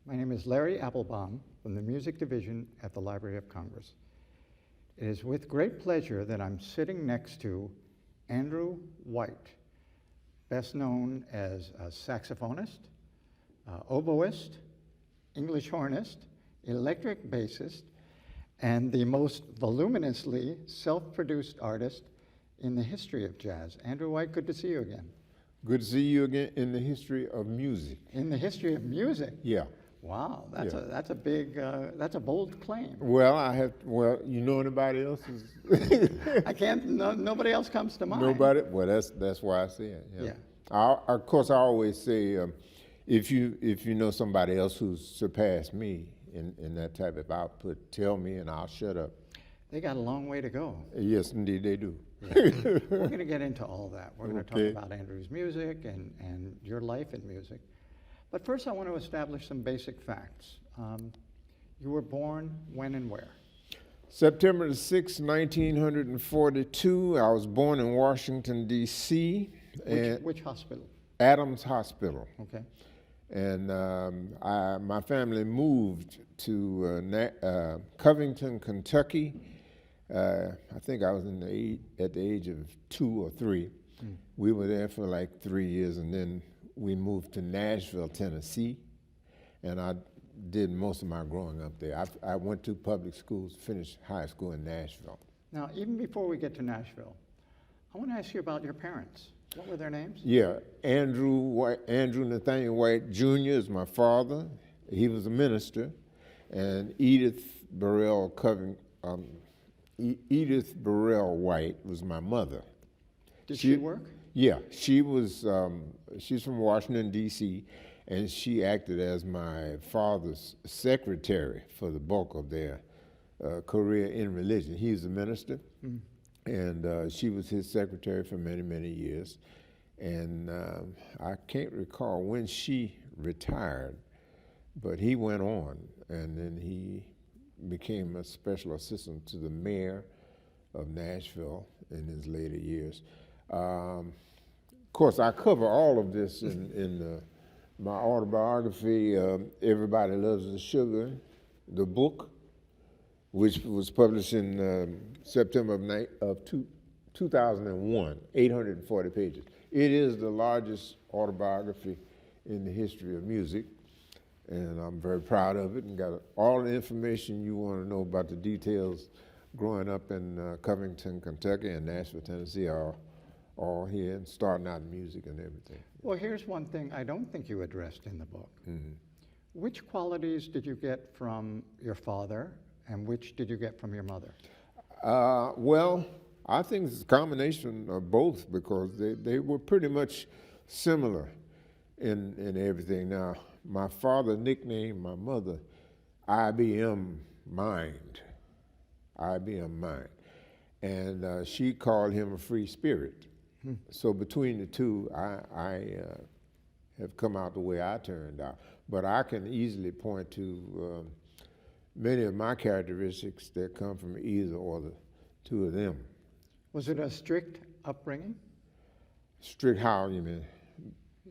My name is Larry Appelbaum from the Music Division at the Library of Congress. It is with great pleasure that I'm sitting next to Andrew White, best known as a saxophonist, oboist, English hornist, electric bassist, and the most voluminously self-produced artist in the history of jazz. Andrew White, good to see you again. Good to see you again in the history of music. In the history of music? Yeah. Wow, that's a big, that's a bold claim. Well, you know anybody else's? I can't, nobody else comes to mind. Nobody? Well, that's why I say it. Yeah. Of course, I always say, if you know somebody else who's surpassed me in that type of output, tell me and I'll shut up. They got a long way to go. Yes, indeed they do. Yeah. We're going to get into all that. We're going to talk about Andrew's music and your life in music. But first I want to establish some basic facts. You were born when and where? September the 6th, 1942. I was born in Washington, D.C. Which hospital? Adams Hospital. Okay. And my family moved to Covington, Kentucky. I think I was at the age of 2 or 3. We were there for like 3 years, and then we moved to Nashville, Tennessee, and I did most of my growing up there. I went to public schools, finished high school in Nashville. Now, even before we get to Nashville, I want to ask you about your parents. What were their names? Yeah, Andrew Nathaniel White Jr. is my father. He was a minister, and Edith Burrell White was my mother. Did she work? Yeah, she was. She's from Washington, D.C., and she acted as my father's secretary for the bulk of their career in religion. He was a minister, and she was his secretary for many, many years. And I can't recall when she retired, but he went on, and then he became a special assistant to the mayor of Nashville in his later years. Of course, I cover all of this in my autobiography, Everybody Loves the Sugar, the book, which was published in September of 2001, 840 pages. It is the largest autobiography in the history of music, and I'm very proud of it, and got all the information you want to know about the details growing up in Covington, Kentucky, and Nashville, Tennessee, all here, and starting out in music and everything. Well, here's one thing I don't think you addressed in the book. Which qualities did you get from your father, and which did you get from your mother? Well, I think it's a combination of both, because they were pretty much similar in everything. Now, my father nicknamed my mother IBM Mind, and she called him a free spirit. So between the two, I have come out the way I turned out. But I can easily point to many of my characteristics that come from either or the two of them. Was it a strict upbringing? Strict how, you mean?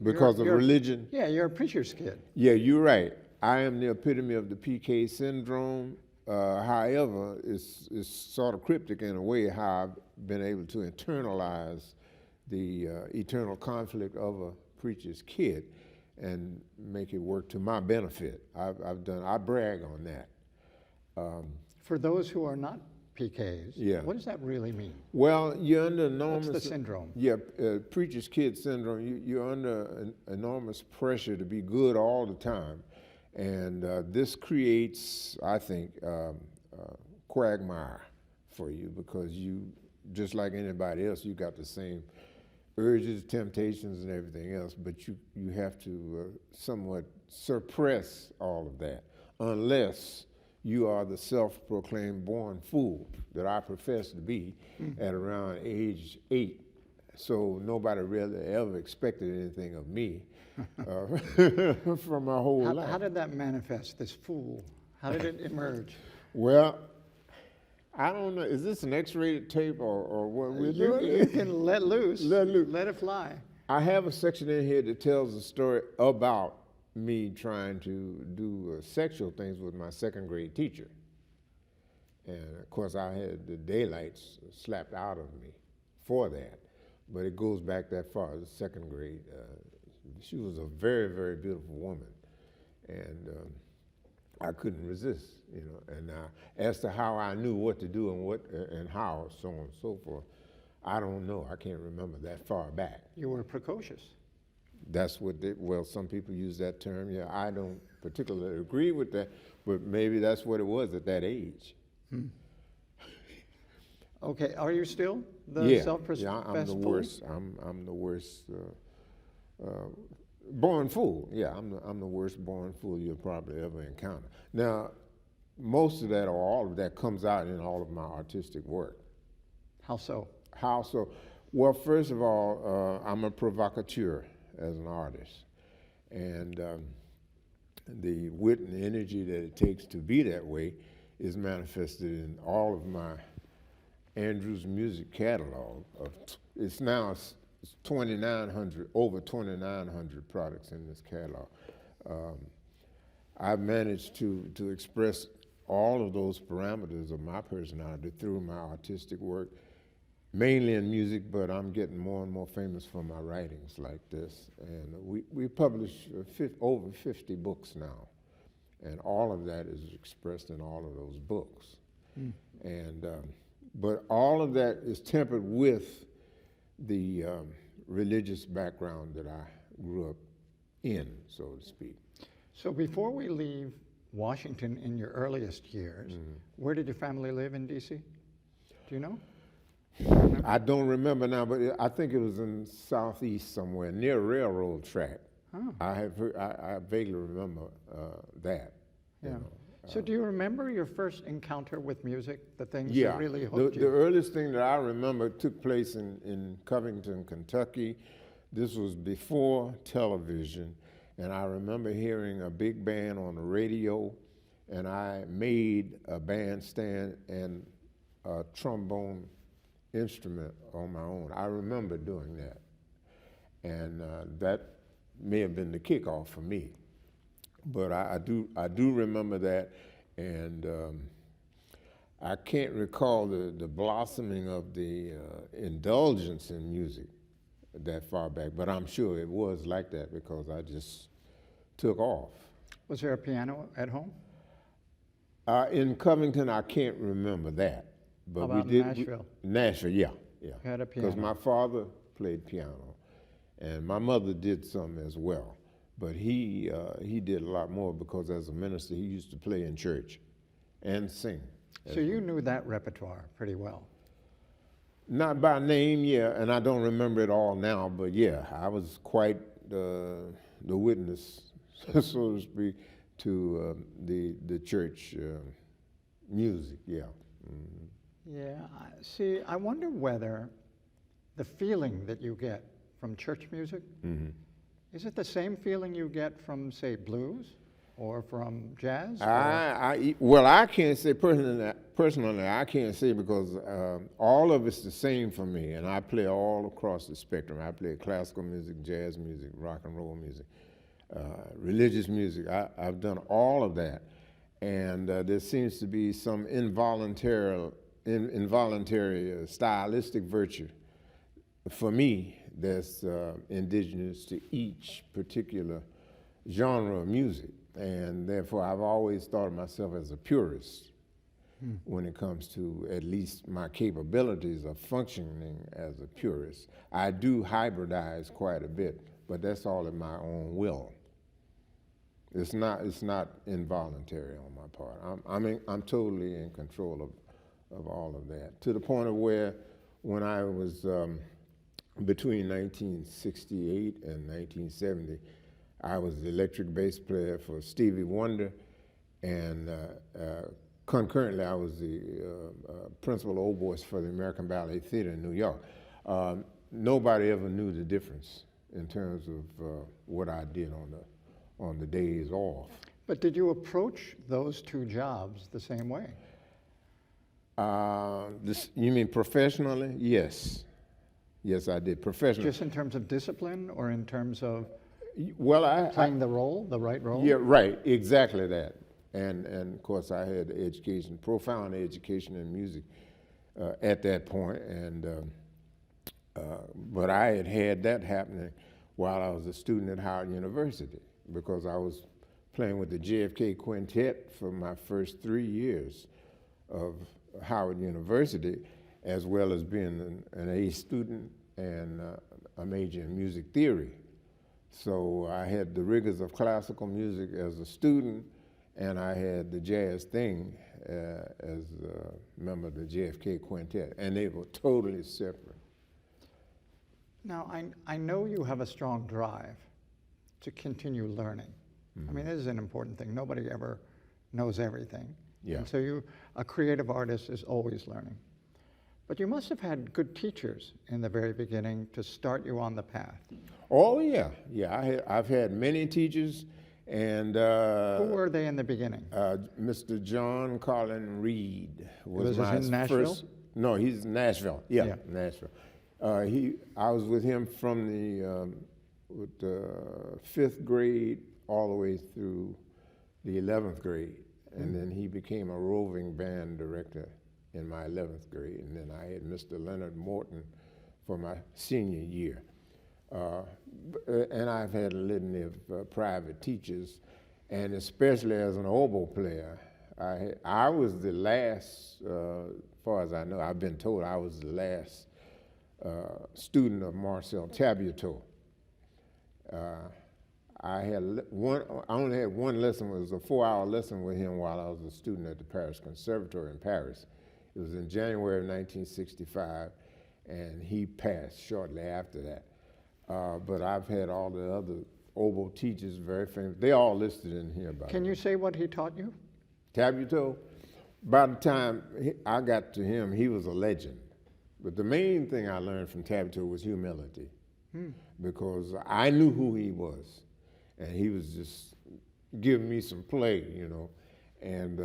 Because of religion? Yeah, you're a preacher's kid. Yeah, you're right. I am the epitome of the PK syndrome. However, it's sort of cryptic in a way how I've been able to internalize the eternal conflict of a preacher's kid and make it work to my benefit. I brag on that. For those who are not PKs, what does that really mean? Well, you're under enormous... What's the syndrome? Yeah, preacher's kid syndrome. You're under enormous pressure to be good all the time. And this creates, I think, quagmire for you, because you, just like anybody else, you got the same urges, temptations, and everything else, but you have to somewhat suppress all of that, unless you are the self-proclaimed born fool that I profess to be at around age 8. So nobody really ever expected anything of me from my whole life. How did that manifest, this fool? How did it emerge? Well, I don't know. Is this an X-rated tape or what we're doing? You can let loose. Let loose. Let it fly. I have a section in here that tells a story about me trying to do sexual things with my second grade teacher. And of course I had the daylights slapped out of me for that. But it goes back that far, the second grade. She was a very, very beautiful woman. And I couldn't resist, you know. And as to how I knew what to do and what and how, so on and so forth, I don't know. I can't remember that far back. You were precocious. That's what well, some people use that term. Yeah, I don't particularly agree with that, but maybe that's what it was at that age. Okay, are you still the self-professed Yeah, I'm the fool? worst. I'm the worst born fool. Yeah, I'm the worst born fool you'll probably ever encounter. Now, most of that or all of that comes out in all of my artistic work. How so? How so? Well, first of all, I'm a provocateur as an artist, and the wit and energy that it takes to be that way is manifested in all of my Andrew's music catalog. It's now 2,900, over 2,900 products in this catalog. I've managed to express all of those parameters of my personality through my artistic work, mainly in music, but I'm getting more and more famous for my writings like this. And we publish over 50 books now, and all of that is expressed in all of those books. And but all of that is tempered with the religious background that I grew up in, so to speak. So before we leave Washington in your earliest years, where did your family live in D.C.? Do you know? I don't remember now, but I think it was in southeast somewhere, near a railroad track. Oh. I vaguely remember that. Yeah. You know. So do you remember your first encounter with music, the things Yeah, that really the hooked you? earliest thing that I remember took place in Covington, Kentucky. This was before television, and I remember hearing a big band on the radio, and I made a bandstand and a trombone instrument on my own. I remember doing that, and that may have been the kickoff for me. But I do remember that, and I can't recall the blossoming of the indulgence in music that far back, but I'm sure it was like that because I just took off. Was there a piano at home? In Covington, I can't remember that. But How about we did, Nashville? Nashville, yeah. You had a Because piano. my father played piano, and my mother did some as well. But he did a lot more because as a minister, he used to play in church and sing. So you knew that repertoire pretty well. Not by name, yeah, and I don't remember it all now, but yeah, I was quite the witness, so to speak, to the church music, yeah. Yeah, see, I wonder whether the feeling that you get from church music, is it the same feeling you get from, say, blues or from jazz? Well, I can't say personally, I can't say because all of it's the same for me, and I play all across the spectrum. I play classical music, jazz music, rock and roll music, religious music. I've done all of that, and there seems to be some involuntary stylistic virtue for me that's indigenous to each particular genre of music. And therefore, I've always thought of myself as a purist when it comes to at least my capabilities of functioning as a purist. I do hybridize quite a bit, but that's all in my own will. It's not involuntary on my part. I'm totally in control of all of that, to the point of where when I was between 1968 and 1970, I was the electric bass player for Stevie Wonder, and concurrently I was the principal oboist for the American Ballet Theater in New York. Nobody ever knew the difference in terms of what I did on the days off. But did you approach those two jobs the same way? You mean professionally? Yes. Yes, I did. Professionally. Just in terms of discipline or in terms of Well, Playing the role, the right role? yeah, right, exactly that. And of course, I had education, profound education in music at that point, but I had that happening while I was a student at Howard University, because I was playing with the JFK Quintet for my first 3 years of Howard University, as well as being an A student and a major in music theory. So I had the rigors of classical music as a student, and I had the jazz thing as a member of the JFK Quintet, and they were totally separate. Now, I know you have a strong drive to continue learning. I mean, this is an important thing. Nobody ever knows everything. Yeah. And so a creative artist is always learning. But you must have had good teachers in the very beginning to start you on the path. Oh yeah, yeah. I've had many teachers, and Who were they in the beginning? Mr. John Coltrane Reed Was my in Nashville? first. No, he's in Nashville. Yeah, Yeah. Nashville. I was with him from the 5th grade all the way through the 11th grade, and then he became a roving band director in my 11th grade, and then I had Mr. Leonard Morton for my senior year. And I've had a litany of private teachers, and especially as an oboe player, I was the last, as far as I know, I've been told I was the last student of Marcel Tabuteau. I only had one lesson. It was a 4-hour lesson with him while I was a student at the Paris Conservatory in Paris. It was in January of 1965, and he passed shortly after that. But I've had all the other oboe teachers, very famous. They all listed in here. Can you say what he taught you? Tabuteau, by the time I got to him, he was a legend. But the main thing I learned from Tabuteau was humility, because I knew who he was, and he was just giving me some play, you know. And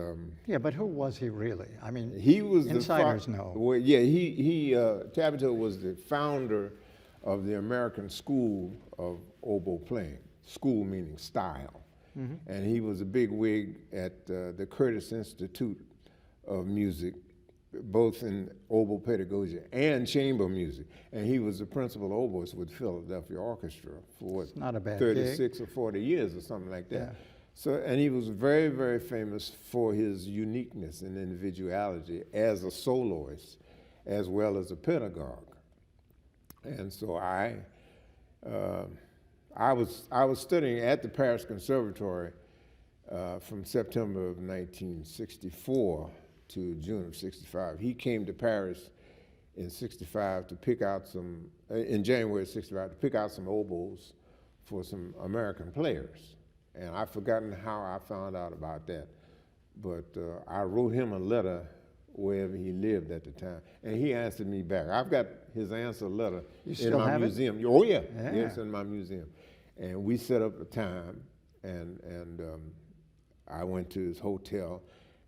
Yeah, but who was he really? I mean, he was insiders know. Well, yeah, Tabuteau was the founder of the American School of Oboe Playing. School meaning style. And he was a big wig at the Curtis Institute of Music, both in oboe pedagogy and chamber music. And he was the principal oboist with Philadelphia Orchestra for It's not a bad 36 gig. or 40 years or something like that. Yeah. So, and he was very, very famous for his uniqueness and individuality as a soloist, as well as a pedagogue. And so I was studying at the Paris Conservatory from September of 1964 to June of 65. He came to Paris in 65 to pick out some, in January of 65, to pick out some oboes for some American players. And I've forgotten how I found out about that. But I wrote him a letter wherever he lived at the time, and he answered me back. I've got his answer letter in my museum. Oh yeah, it's in my museum. And we set up a time, and I went to his hotel,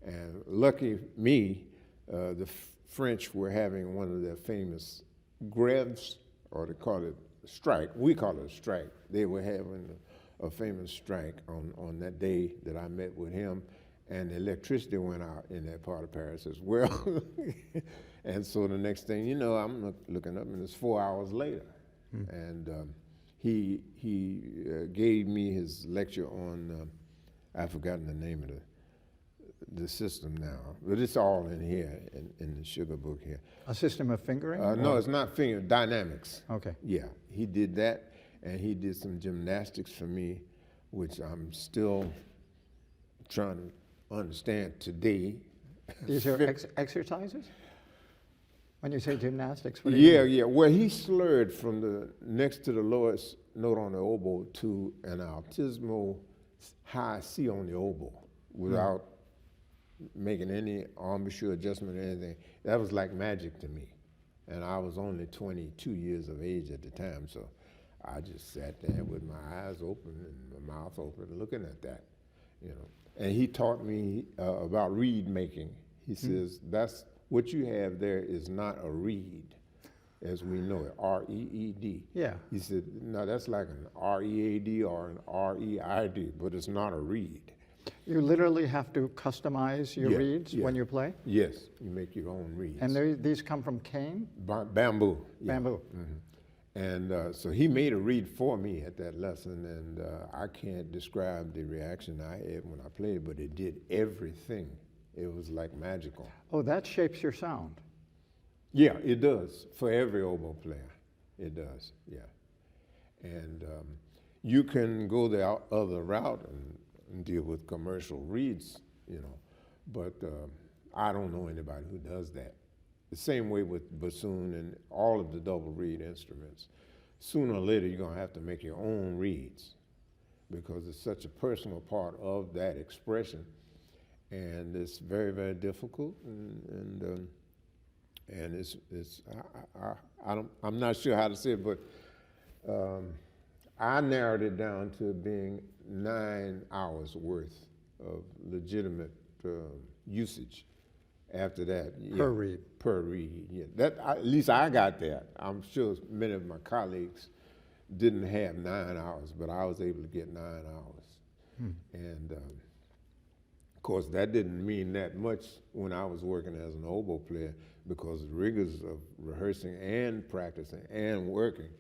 and lucky me, the French were having one of their famous greves, or they call it strike. We call it a strike. They were having a famous strike on that day that I met with him, and the electricity went out in that part of Paris as well. And so the next thing you know, I'm looking up, and it's 4 hours later. And he gave me his lecture on, I've forgotten the name of the system now, but it's all in here, in the sugar book here. A system of fingering? No, it's not fingering, dynamics. Okay. Yeah, he did that, and he did some gymnastics for me, which I'm still trying to understand today. These are exercises? When you say gymnastics, what do you mean? Yeah. Well, he slurred from the next to the lowest note on the oboe to an altismo high C on the oboe without making any embouchure adjustment or anything. That was like magic to me. And I was only 22 years of age at the time, so I just sat there with my eyes open and my mouth open looking at that, you know. And he taught me about reed making. He says, that's what you have there is not a reed. as we know it, R-E-E-D. Yeah. He said, no, that's like an R-E-A-D or an R-E-I-D, but it's not a reed. You literally have to customize your Yeah, reeds yeah. when you play? Yes, you make your own reeds. And these come from cane? Bamboo. Yeah. Bamboo. And so he made a reed for me at that lesson, and I can't describe the reaction I had when I played, but it did everything. It was like magical. Oh, that shapes your sound. Yeah, it does. For every oboe player, it does, yeah. And you can go the other route and deal with commercial reeds, you know, but I don't know anybody who does that. The same way with bassoon and all of the double reed instruments. Sooner or later, you're going to have to make your own reeds because it's such a personal part of that expression. And it's very, very difficult. And I'm not sure how to say it, but I narrowed it down to being 9 hours worth of legitimate usage. After that, yeah, Per reed. Per reed, yeah. At least I got that. I'm sure many of my colleagues didn't have 9 hours, but I was able to get 9 hours. And of course, that didn't mean that much when I was working as an oboe player because the rigors of rehearsing and practicing and working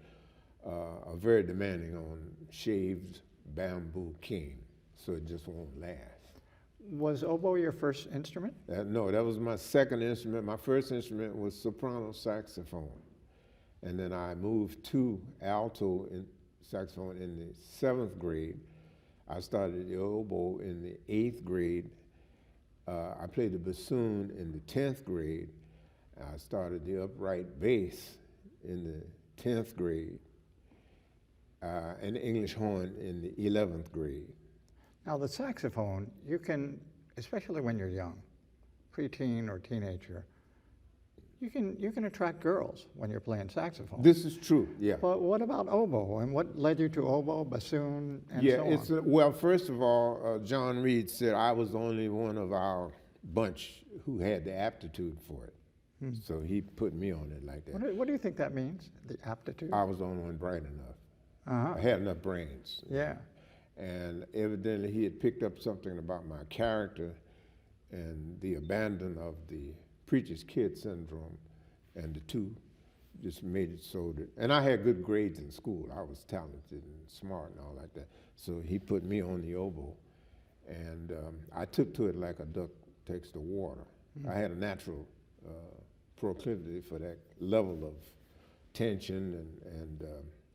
are very demanding on shaved bamboo cane, so it just won't last. Was oboe your first instrument? No, that was my second instrument. My first instrument was soprano saxophone. And then I moved to alto saxophone in the 7th grade. I started the oboe in the 8th grade. I played the bassoon in the 10th grade. I started the upright bass in the 10th grade. And the English horn in the 11th grade. Now the saxophone, you can, especially when you're young, preteen or teenager, you can attract girls when you're playing saxophone. This is true, yeah. But what about oboe, and what led you to oboe, bassoon, and so on? Well, first of all, John Reed said I was the only one of our bunch who had the aptitude for it. So he put me on it like that. What do you think that means, the aptitude? I was the only one bright enough. I had enough brains. Yeah. And evidently he had picked up something about my character and the abandon of the preacher's kid syndrome, and the two just made it so that, and I had good grades in school. I was talented and smart and all like that. So he put me on the oboe, and I took to it like a duck takes to water. I had a natural proclivity for that level of tension and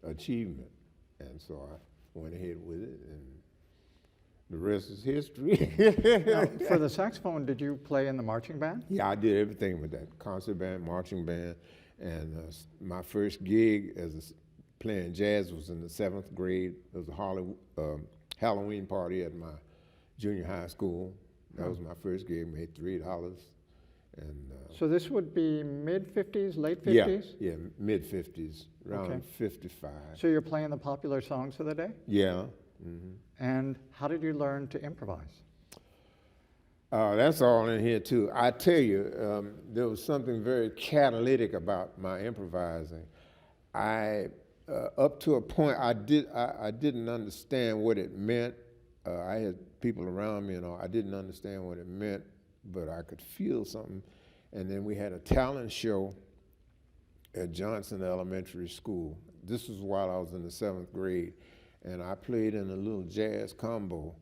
achievement, and so I went ahead with it, and the rest is history. Now, for the saxophone, did you play in the marching band? Yeah, I did everything with that, concert band, marching band, and my first gig as playing jazz was in the 7th grade. It was a Halloween party at my junior high school. That was my first gig, made $3. And so this would be mid-50s, late 50s? Yeah, mid-50s, around 55. So you're playing the popular songs of the day? Yeah. And how did you learn to improvise? That's all in here too. I tell you, there was something very catalytic about my improvising. Up to a point, I didn't understand what it meant. I had people around me and all. I didn't understand what it meant, but I could feel something. And then we had a talent show at Johnson Elementary School. This was while I was in the 7th grade. And I played in a little jazz combo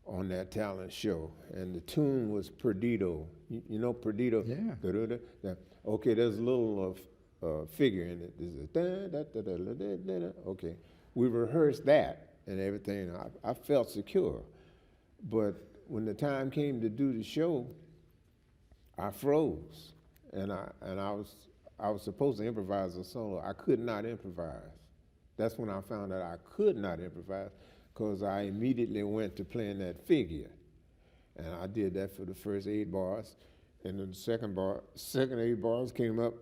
on that talent show. And the tune was Perdido. You know Perdido? Yeah. Okay, there's a little figure in it. There's a da-da-da-da-da-da-da. Okay, we rehearsed that and everything. I felt secure. But when the time came to do the show, I froze. And I was supposed to improvise a solo. I could not improvise. That's when I found out I could not improvise, because I immediately went to playing that figure. And I did that for the first 8 bars. And then the second 8 bars came up,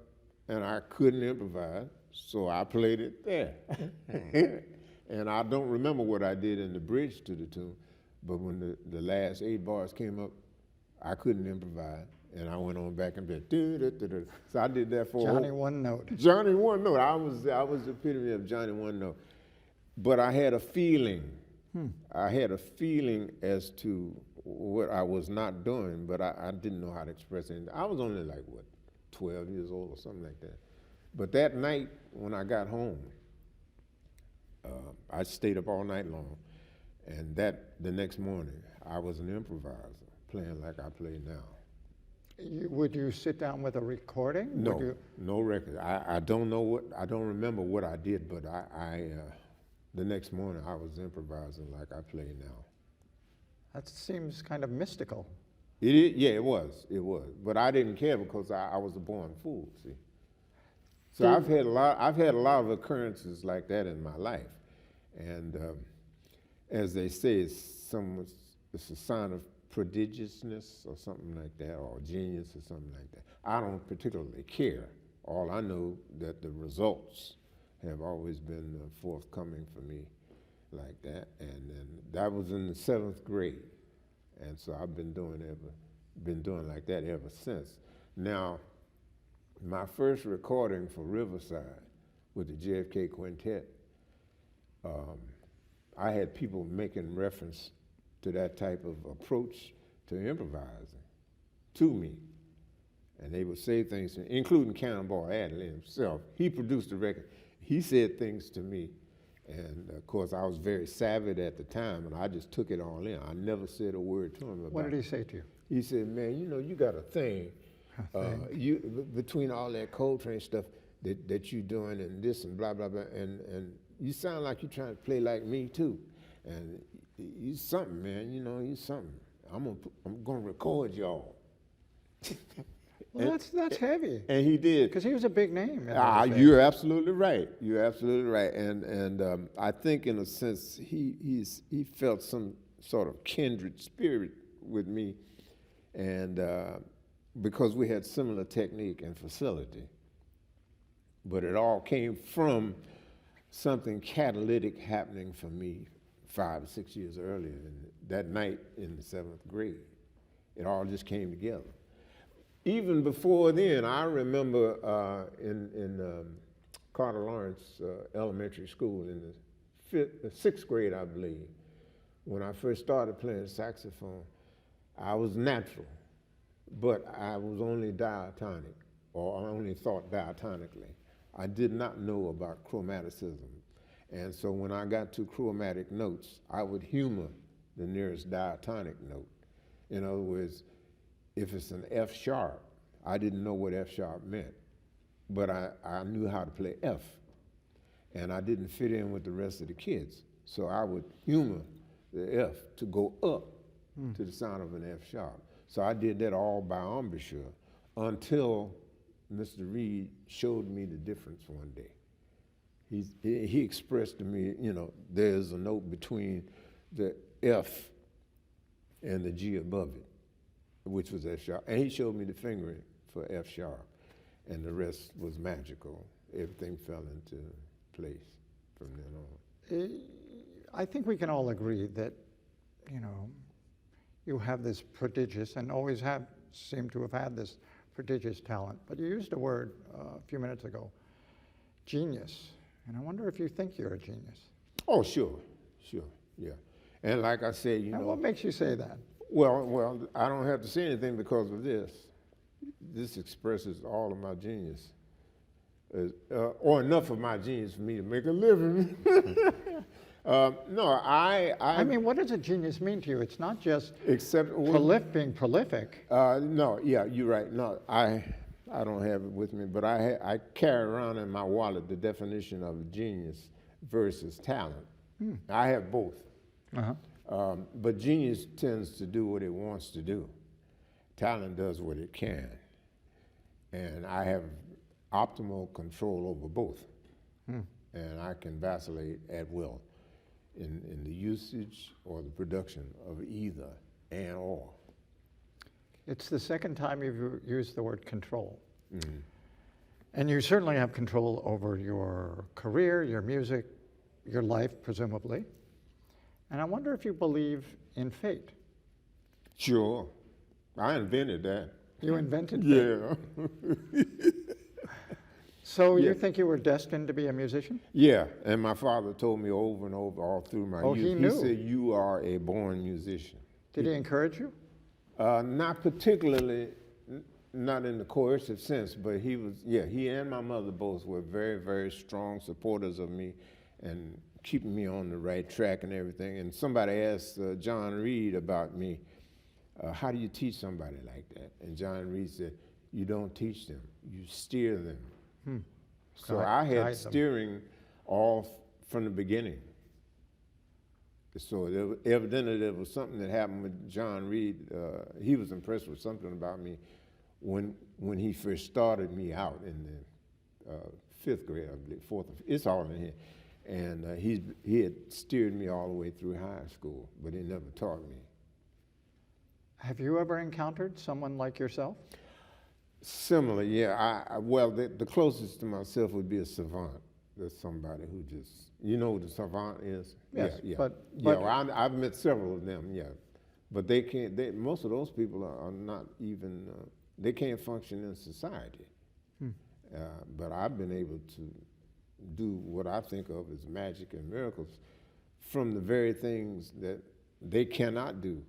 and I couldn't improvise, so I played it there. And I don't remember what I did in the bridge to the tune, but when the last 8 bars came up, I couldn't improvise, And I went on back and bed. So I did that for Johnny One Note. Johnny One Note. I was the epitome of Johnny One Note. But I had a feeling. I had a feeling as to what I was not doing, but I didn't know how to express it. I was only like, 12 years old or something like that. But that night when I got home, I stayed up all night long. And the next morning, I was an improviser, playing like I play now. Would you sit down with a recording? No, no record. I don't remember what I did, but the next morning I was improvising like I play now. That seems kind of mystical. It was. But I didn't care because I was a born fool, see. So I've had a lot of occurrences like that in my life. And as they say, it's a sign of prodigiousness or something like that, or genius or something like that. I don't particularly care. All I know that the results have always been forthcoming for me like that. And then that was in the 7th grade. And so I've been doing like that ever since. Now, my first recording for Riverside with the JFK Quintet, I had people making reference to that type of approach to improvising to me. And they would say things to me, including Cannonball Adderley himself. He produced the record. He said things to me. And of course, I was very savvy at the time, and I just took it all in. I never said a word to him about it. What did he say to you? He said, man, you got a thing. Between all that Coltrane stuff that you're doing and this and blah, blah, blah, and you sound like you're trying to play like me too. And you something, man, you something. I'm gonna record y'all. Well, that's heavy. And he did. Because he was a big name. You're absolutely right. You're absolutely right. And I think in a sense he felt some sort of kindred spirit with me, and because we had similar technique and facility. But it all came from something catalytic happening for me 5 or 6 years earlier, and that night in the 7th grade. It all just came together. Even before then, I remember in Carter Lawrence Elementary School in the 6th grade, I believe, when I first started playing saxophone, I was natural, but I was only diatonic, or I only thought diatonically. I did not know about chromaticism. And so when I got to chromatic notes, I would humor the nearest diatonic note. In other words, if it's an F sharp, I didn't know what F sharp meant, but I knew how to play F. And I didn't fit in with the rest of the kids. So I would humor the F to go up to the sound of an F sharp. So I did that all by embouchure until Mr. Reed showed me the difference one day. He expressed to me, there's a note between the F and the G above it, which was F sharp. And he showed me the fingering for F sharp, and the rest was magical. Everything fell into place from then on. I think we can all agree that, you have this prodigious, and always seem to have had this prodigious talent. But you used a word a few minutes ago, genius. And I wonder if you think you're a genius. Oh, sure, yeah. And like I said, Now, what makes you say that? Well, I don't have to say anything because of this. This expresses all of my genius, or enough of my genius for me to make a living. No, I mean, what does a genius mean to you? It's not just being prolific. No, yeah, you're right. No, I don't have it with me, but I carry around in my wallet the definition of genius versus talent. I have both. But genius tends to do what it wants to do. Talent does what it can. And I have optimal control over both. And I can vacillate at will in the usage or the production of either and or. It's the second time you've used the word control. And you certainly have control over your career, your music, your life, presumably. And I wonder if you believe in fate. Sure. I invented that. You invented fate. Yeah. So Yeah. you think you were destined to be a musician? Yeah, and my father told me over and over all through my Oh, youth. he knew. He said, "You are a born musician." Did he encourage you? Not particularly, not in the coercive sense, but he was. Yeah, he and my mother both were very, very strong supporters of me, and keeping me on the right track and everything. And somebody asked John Reed about me. How do you teach somebody like that? And John Reed said, "You don't teach them, you steer them." So I had guide them. steering all from the beginning. So evidently there was something that happened with John Reed. He was impressed with something about me when he first started me out in the 5th grade, I believe, 4th. It's all in here. And he had steered me all the way through high school, but he never taught me. Have you ever encountered someone like yourself? Similar, yeah. Well, the closest to myself would be a savant. There's somebody who just, you know what a savant is? Yes, yeah. but well, I've met several of them, yeah. But they can't, most of those people are not even, they can't function in society. But I've been able to do what I think of as magic and miracles from the very things that they cannot do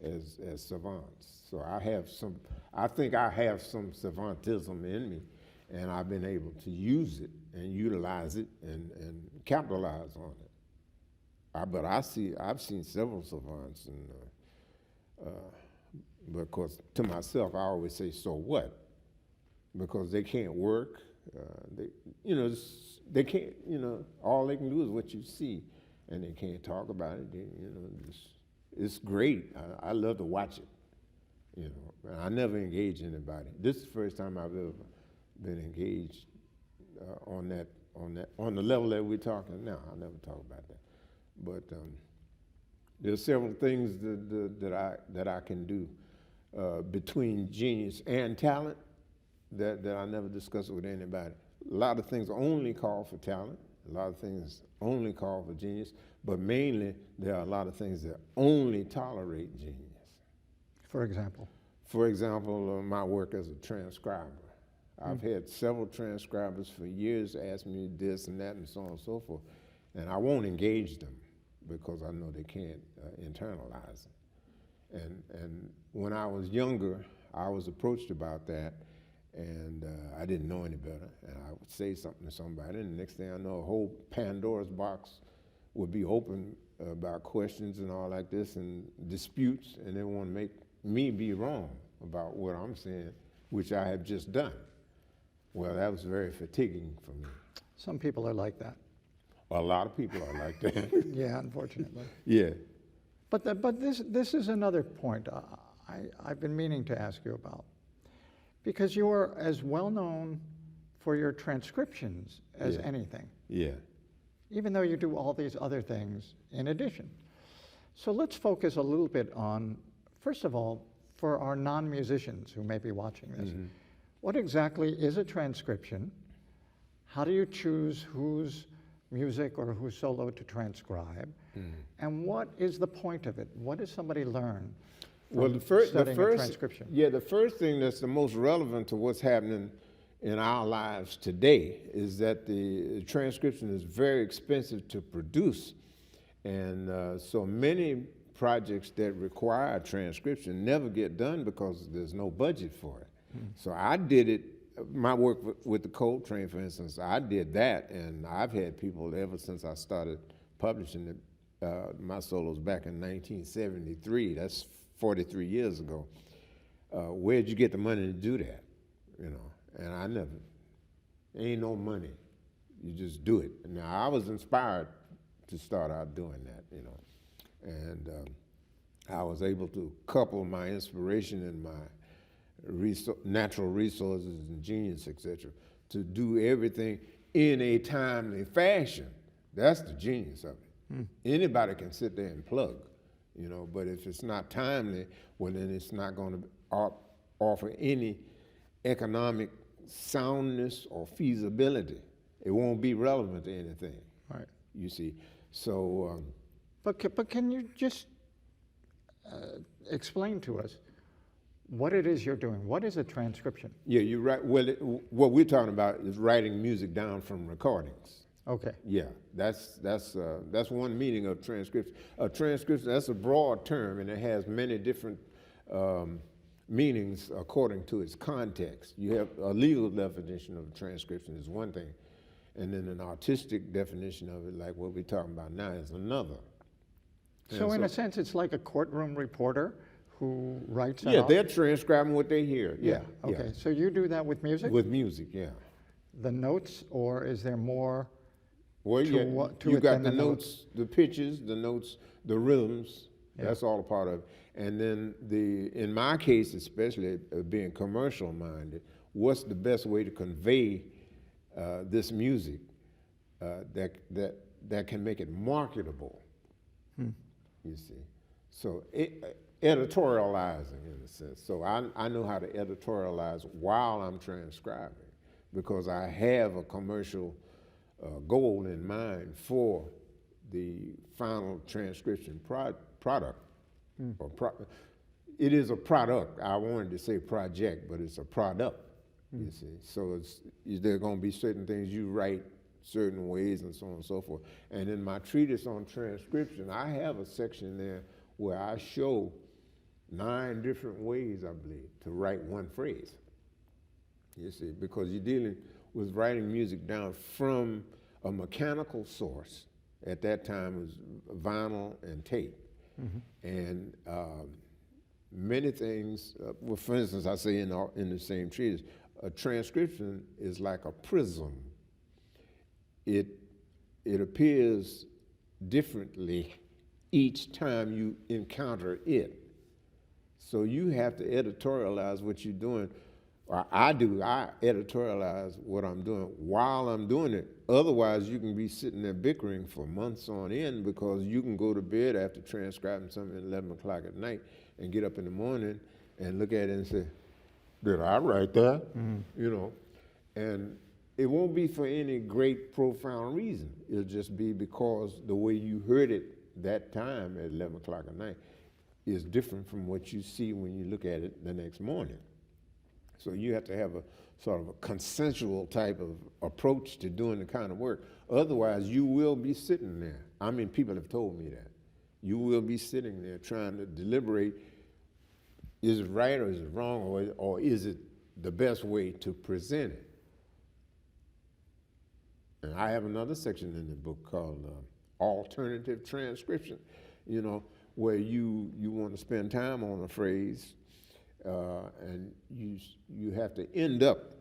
as savants. So I think I have some savantism in me, and I've been able to use it and utilize it and capitalize on it. But I've seen several savants, and but of course, to myself, I always say, so what? Because they can't work. They can't, all they can do is what you see, and they can't talk about it. It's great. I love to watch it. And I never engage anybody. This is the first time I've ever been engaged on the level that we're talking now. I never talk about that. But there's several things that I can do between genius and talent that I never discuss with anybody. A lot of things only call for talent. A lot of things only call for genius. But mainly, there are a lot of things that only tolerate genius. For example? For example, my work as a transcriber. I've had several transcribers for years ask me this and that and so on and so forth, and I won't engage them because I know they can't internalize it. And when I was younger, I was approached about that, and I didn't know any better, and I would say something to somebody, and the next thing I know, a whole Pandora's box would be open about questions and all like this and disputes, and they want to make me be wrong about what I'm saying, which I have just done. Well, that was very fatiguing for me. Some people are like that. A lot of people are like that. Yeah, unfortunately. Yeah. But this is another point I've been meaning to ask you about. Because you are as well known for your transcriptions as anything. Yeah. Even though you do all these other things in addition. So let's focus a little bit on, first of all, for our non-musicians who may be watching this, what exactly is a transcription? How do you choose whose music or whose solo to transcribe? And what is the point of it? What does somebody learn from studying a transcription? Yeah, the first thing that's the most relevant to what's happening in our lives today is that the transcription is very expensive to produce. And so many projects that require a transcription never get done because there's no budget for it. So I did it, my work with the Coltrane, for instance, I did that, and I've had people ever since I started publishing my solos back in 1973, that's 43 years ago. Where'd you get the money to do that? And I never, ain't no money. You just do it. Now, I was inspired to start out doing that, and I was able to couple my inspiration and my natural resources and genius, etc., to do everything in a timely fashion. That's the genius of it. Anybody can sit there and plug, but if it's not timely, well, then it's not going to offer any economic soundness or feasibility. It won't be relevant to anything. Right. You see. So. But can you just explain to us what it is you're doing. What is a transcription? Yeah, you're right. Well, what we're talking about is writing music down from recordings. Okay. Yeah, that's one meaning of transcription. A transcription, that's a broad term, and it has many different meanings according to its context. You have a legal definition of a transcription is one thing, and then an artistic definition of it, like what we're talking about now, is another. So in a sense, it's like a courtroom reporter who writes Yeah, out. they're transcribing what they hear. Yeah. Okay. Yeah. So you do that with music? With music, yeah. The notes, or is there more? Well, to yeah, what- to you it got than the the notes, the pitches, the notes, the rhythms. Yeah. That's all a part of it. And then in my case, especially being commercial minded, what's the best way to convey this music that can make it marketable? You see, so editorializing in a sense. So I know how to editorialize while I'm transcribing because I have a commercial goal in mind for the final transcription product. It is a product. I wanted to say project, but it's a product. You see, so there are going to be certain things you write certain ways and so on and so forth. And in my treatise on transcription, I have a section there where I show 9 different ways, I believe, to write one phrase. You see, because you're dealing with writing music down from a mechanical source. At that time, it was vinyl and tape. And many things, well, for instance, I say in the same treatise, a transcription is like a prism. It appears differently each time you encounter it. So you have to editorialize what you're doing. Or I editorialize what I'm doing while I'm doing it. Otherwise, you can be sitting there bickering for months on end because you can go to bed after transcribing something at 11 o'clock at night and get up in the morning and look at it and say, did I write that? You know, and it won't be for any great profound reason. It'll just be because the way you heard it that time at 11 o'clock at night is different from what you see when you look at it the next morning. So you have to have a sort of a consensual type of approach to doing the kind of work. Otherwise, you will be sitting there. I mean, people have told me that. You will be sitting there trying to deliberate, is it right or is it wrong, or is it the best way to present it? And I have another section in the book called alternative transcription, you know, where you want to spend time on a phrase and you have to end up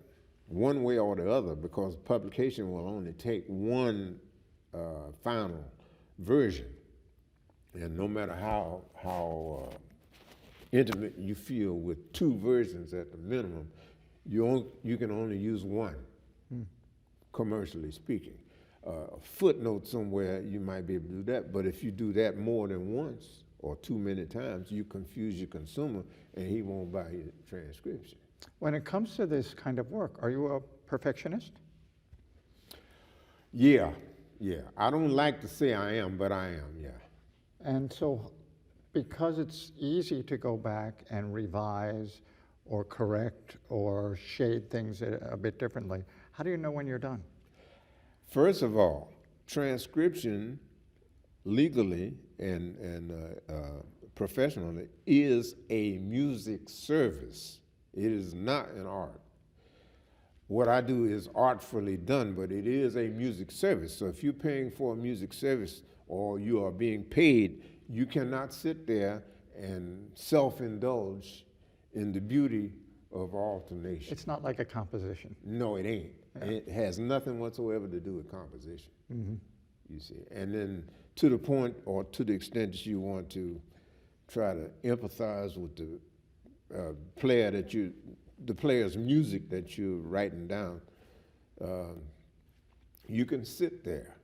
one way or the other because publication will only take one final version. And no matter how intimate you feel with 2 versions at the minimum, you can only use one, commercially speaking. A footnote somewhere, you might be able to do that, but if you do that more than once or too many times, you confuse your consumer and he won't buy your transcription. When it comes to this kind of work, are you a perfectionist? Yeah. I don't like to say I am, but I am, yeah. And so, because it's easy to go back and revise or correct or shade things a bit differently, how do you know when you're done? First of all, transcription legally and professionally is a music service. It is not an art. What I do is artfully done, but it is a music service. So if you're paying for a music service or you are being paid, you cannot sit there and self-indulge in the beauty of alternation. It's not like a composition. No, it ain't. Yeah. It has nothing whatsoever to do with composition, you see. And then to the point or to the extent that you want to try to empathize with the player's music that you're writing down, you can sit there,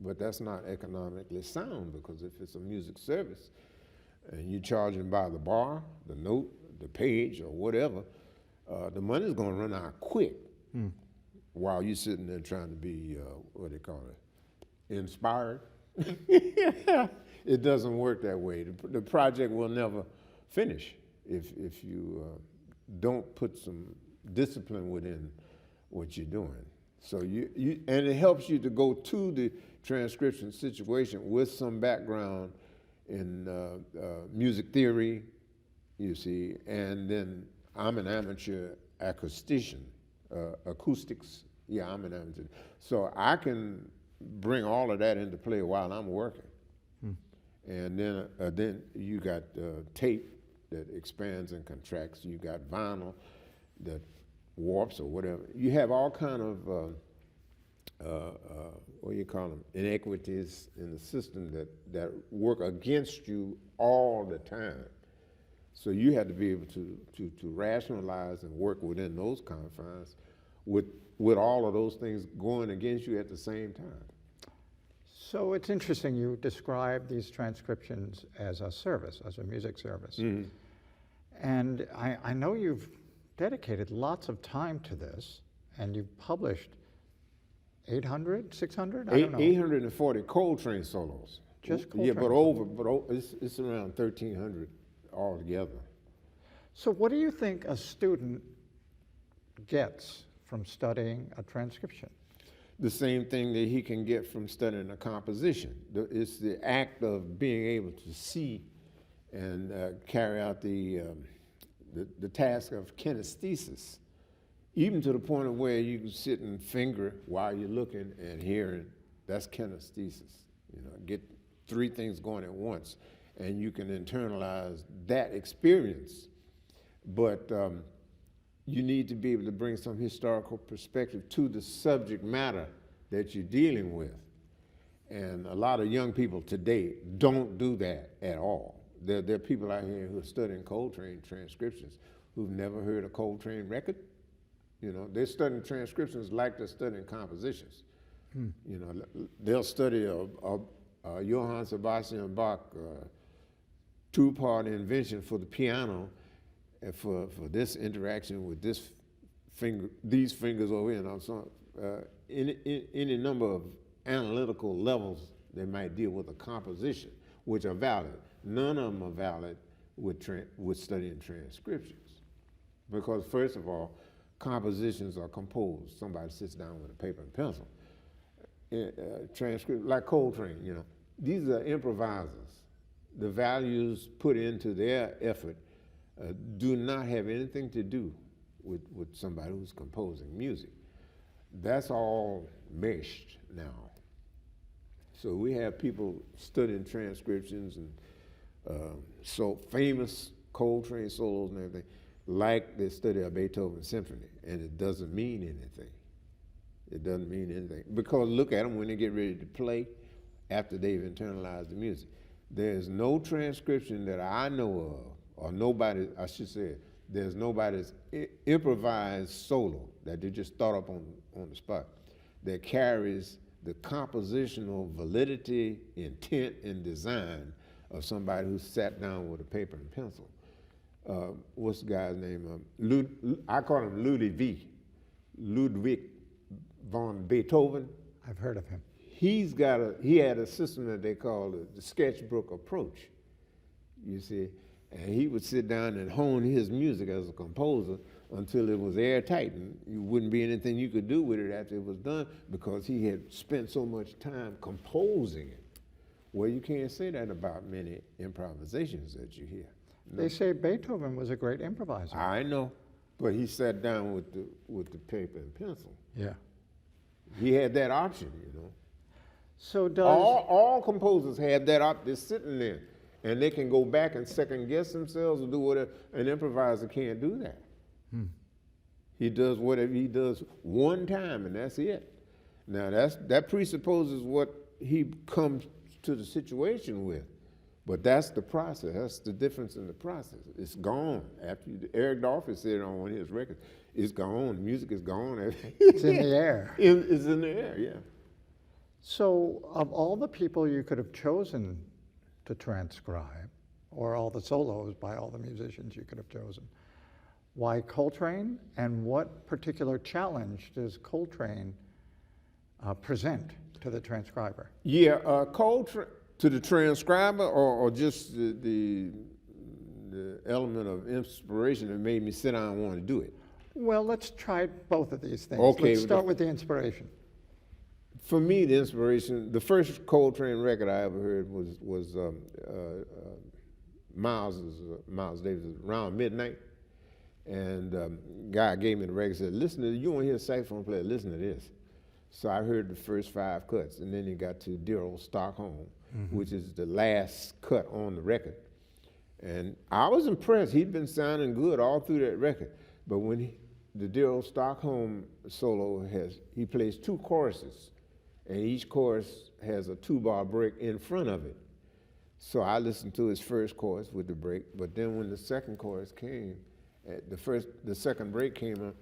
but that's not economically sound because if it's a music service and you're charging by the bar, the note, the page, or whatever, the money's going to run out quick while you're sitting there trying to be, what they call it, inspired. It doesn't work that way. The project will never finish if you don't put some discipline within what you're doing. So and it helps you to go to the transcription situation with some background in music theory, you see, and then I'm an amateur acoustician, acoustics. Yeah, I'm an amateur. So I can bring all of that into play while I'm working. And then you got tape that expands and contracts. You got vinyl that warps or whatever. You have all kind of what do you call them, inequities in the system that work against you all the time. So you have to be able to rationalize and work within those confines with all of those things going against you at the same time. So it's interesting, you describe these transcriptions as a service, as a music service. Mm-hmm. And I know you've dedicated lots of time to this, and you've published 800, 600? I don't know. 840 Coltrane solos. Just Coltrane. Yeah, but it's around 1,300 altogether. So what do you think a student gets from studying a transcription? The same thing that he can get from studying a composition. It's the act of being able to see and carry out the task of kinesthesis, even to the point of where you can sit and finger while you're looking and hearing. That's kinesthesis. You know, get three things going at once, and you can internalize that experience. But you need to be able to bring some historical perspective to the subject matter that you're dealing with. And a lot of young people today don't do that at all. There are people out here who are studying Coltrane transcriptions who've never heard a Coltrane record. You know, they're studying transcriptions like they're studying compositions. You know, they'll study a Johann Sebastian Bach two-part invention for the piano, and for this interaction with this finger, these fingers over here, and so any number of analytical levels they might deal with a composition, which are valid. None of them are valid with studying transcriptions, because first of all, compositions are composed. Somebody sits down with a paper and pencil. Transcript, like Coltrane, you know, these are improvisers. The values put into their effort do not have anything to do with somebody who's composing music. That's all meshed now. So we have people studying transcriptions and so famous Coltrane solos and everything, like they study a Beethoven symphony, and it doesn't mean anything. It doesn't mean anything. Because look at them when they get ready to play after they've internalized the music. There's no transcription that I know of, or nobody, I should say, there's nobody's improvised solo that they just thought up on the spot that carries the compositional validity, intent, and design of somebody who sat down with a paper and pencil. What's the guy's name? I call him Ludwig von Beethoven. I've heard of him. He had a system that they call the sketchbook approach, you see, and he would sit down and hone his music as a composer until it was airtight, and you wouldn't be anything you could do with it after it was done, because he had spent so much time composing it. Well, you can't say that about many improvisations that you hear. No. They say Beethoven was a great improviser. I know, but he sat down with the paper and pencil. Yeah. He had that option, you know. So does all composers have that option. They're sitting there, and they can go back and second guess themselves or do whatever. An improviser can't do that. He does whatever he does one time, and that's it. Now that presupposes what he comes to the situation with, but that's the process. That's the difference in the process. It's gone after Eric Dolphy said it on one of his records. It's gone. Music is gone. It's in the air. It's in the air. Yeah. So of all the people you could have chosen to transcribe, or all the solos by all the musicians you could have chosen, why Coltrane, and what particular challenge does Coltrane present to the transcriber? Yeah, Coltrane, to the transcriber, or just the the element of inspiration that made me sit down and want to do it. Well, let's try both of these things. Okay, Let's start with the inspiration. For me, the inspiration, the first Coltrane record I ever heard was Miles Davis, around midnight. And guy gave me the record and said, listen to this. You want to hear a saxophone player? Listen to this. So I heard the first 5 cuts, and then he got to Dear Old Stockholm, which is the last cut on the record. And I was impressed. He'd been sounding good all through that record. But when the Dear Old Stockholm solo he plays 2 choruses, and each chorus has a 2-bar break in front of it. So I listened to his first chorus with the break, but then when the second chorus came, the second break came up,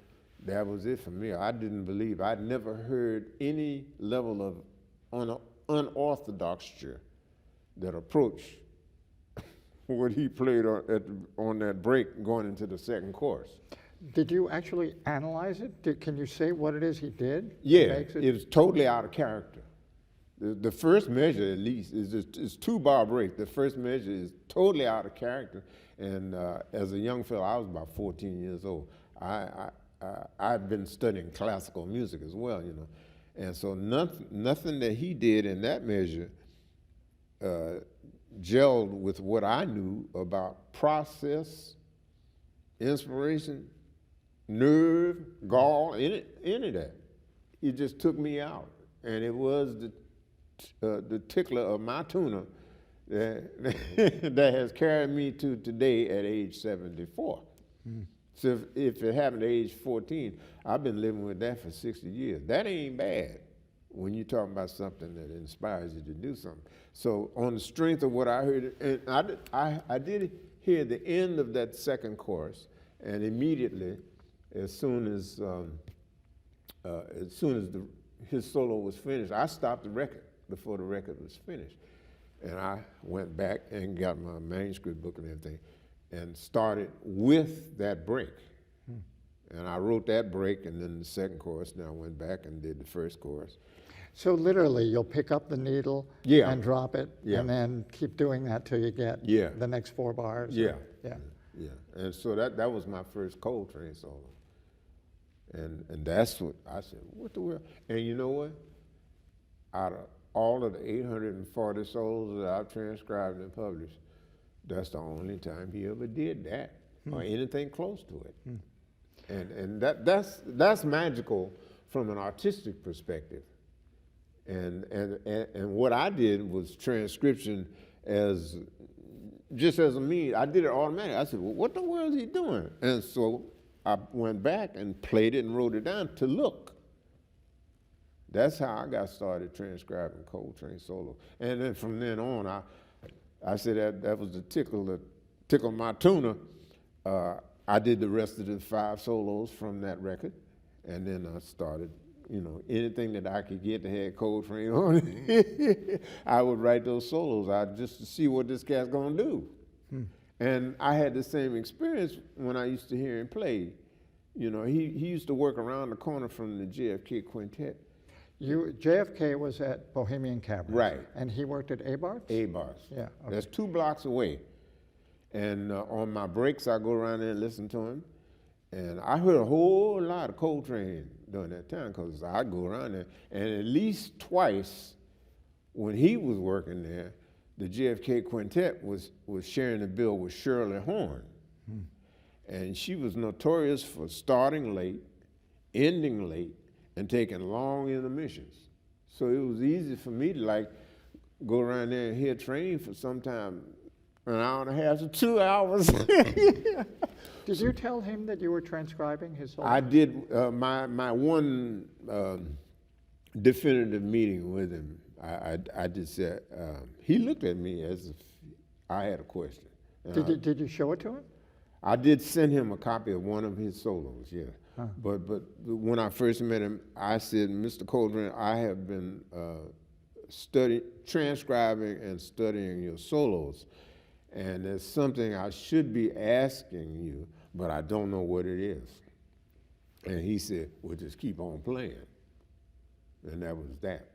that was it for me. I didn't believe. I'd never heard any level of unorthodoxy that approached what he played on that break going into the second chorus. Did you actually analyze it? Can you say what it is he did? Yeah, it was totally out of character. The first measure, at least, is 2-bar break. The first measure is totally out of character. And as a young fellow, I was about 14 years old. I'd been studying classical music as well, you know. And so nothing that he did in that measure gelled with what I knew about process, inspiration, nerve, gall, any of that. It just took me out. And it was the tickler of my tuna that has carried me to today at age 74. So if it happened at age 14, I've been living with that for 60 years. That ain't bad when you're talking about something that inspires you to do something. So on the strength of what I heard, and I did hear the end of that second chorus, and immediately, as soon as his solo was finished, I stopped the record before the record was finished. And I went back and got my manuscript book and everything and started with that break. And I wrote that break and then the second chorus, and I went back and did the first chorus. So literally, you'll pick up the needle and drop it, and then keep doing that till you get the next 4 bars. Yeah. And so that was my first Coltrane solo. And that's what I said, what the world? And you know what? Out of all of the 840 solos that I've transcribed and published, that's the only time he ever did that or anything close to it. And that's magical from an artistic perspective. And what I did was transcription just as a means. I did it automatically. I said, well, what the world is he doing? And so I went back and played it and wrote it down to look. That's how I got started transcribing Coltrane solo. And then from then on, I said that was the tickle that tickled my tuna. I did the rest of the 5 solos from that record, and then I started, you know, anything that I could get that had Coltrane on it, I would write those solos just to see what this cat's gonna do. And I had the same experience when I used to hear him play. You know, he used to work around the corner from the JFK Quintet. JFK was at Bohemian Cabaret. Right. And he worked at A-Bars? A-Bars. Yeah. Okay. That's 2 blocks away. And on my breaks, I go around there and listen to him. And I heard a whole lot of Coltrane during that time, because I'd go around there. And at least twice, when he was working there, the JFK Quintet was sharing the bill with Shirley Horn. And she was notorious for starting late, ending late, and taking long intermissions. So it was easy for me to like go around there and hear Train for sometime an hour and a half to 2 hours. Did you tell him that you were transcribing his solo? I did. My one definitive meeting with him, I just said, he looked at me as if I had a question. Did you show it to him? I did send him a copy of one of his solos, yeah. But when I first met him, I said, Mr. Coltrane, I have been transcribing and studying your solos, and there's something I should be asking you, but I don't know what it is. And he said, well, just keep on playing. And that was that.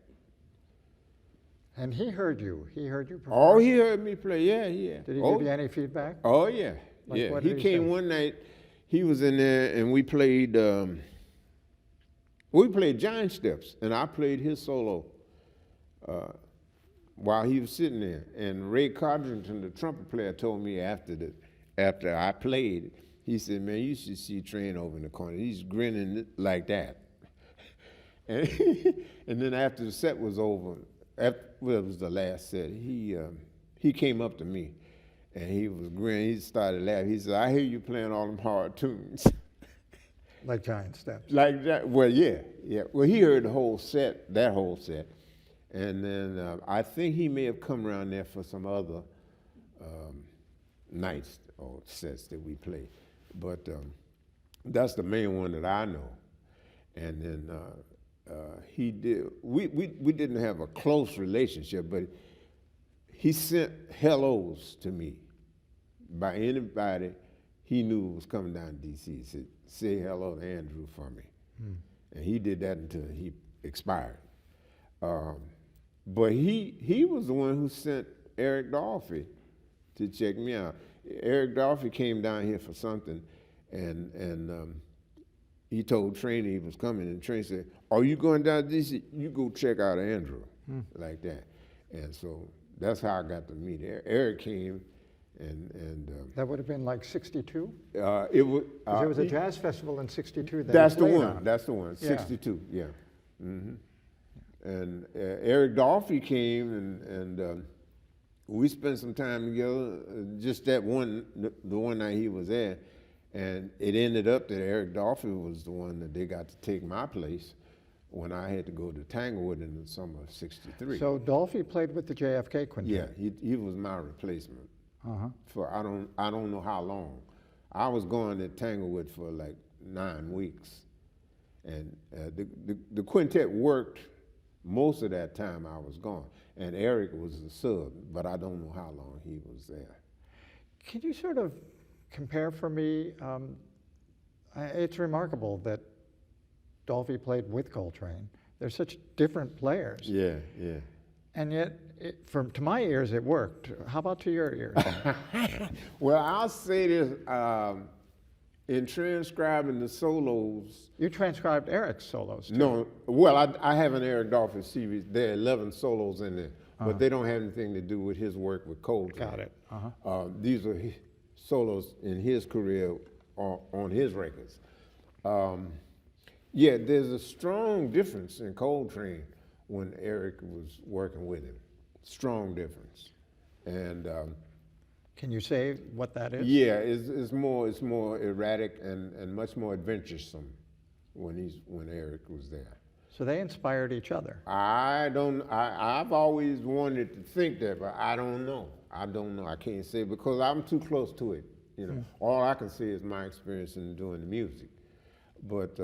And he heard you. He heard you perform. Oh, he heard me play. Yeah, yeah. Did he oh, give you any feedback? Oh, yeah, Like, yeah. what He did he came say? one night. He was in there, and we played. We played giant steps, and I played his solo while he was sitting there. And Ray Codrington, the trumpet player, told me after I played, he said, "Man, you should see Train over in the corner. He's grinning like that." And, and then after the set was over, well, it was the last set, he came up to me, and he was grinning. He started laughing. He said, "I hear you playing all them hard tunes." Like giant steps. Like that? Well, yeah, yeah. Well, he heard the whole set, that whole set, and then I think he may have come around there for some other nights or sets that we played, but that's the main one that I know. And then he did. We didn't have a close relationship, but he sent hellos to me by anybody he knew was coming down to D.C. He said, "Say hello to Andrew for me." And he did that until he expired. But he was the one who sent Eric Dolphy to check me out. Eric Dolphy came down here for something, and he told Train he was coming, and Train said, "Are you going down to D.C.? You go check out Andrew," like that. And so that's how I got to meet Eric came. And That would have been like 62? it was. There was a jazz festival in 62 that That's he the played one. on. That's the one. Yeah. 62. Yeah. And Eric Dolphy came, and we spent some time together. Just that one, the one night he was there, and it ended up that Eric Dolphy was the one that they got to take my place when I had to go to Tanglewood in the summer of '63. So Dolphy played with the JFK Quintet. Yeah, he was my replacement. Uh-huh. For I don't know how long. I was going to Tanglewood for like 9 weeks, and the quintet worked most of that time I was gone, and Eric was the sub, but I don't know how long he was there. Can you sort of compare for me? It's remarkable that Dolphy played with Coltrane. They're such different players. Yeah, yeah. And yet, to my ears, it worked. How about to your ears? Well, I'll say this, in transcribing the solos. You transcribed Eric's solos, too. No, well, I have an Eric Dolphy series. There are 11 solos in there, but they don't have anything to do with his work with Coltrane. Got it. These are solos in his career on his records. Yeah, there's a strong difference in Coltrane when Eric was working with him. Strong difference. And Can you say what that is? yeah, it's more erratic and much more adventuresome when Eric was there. So they inspired each other. I've always wanted to think that, but I don't know. I can't say because I'm too close to it. You know, all I can say is my experience in doing the music. But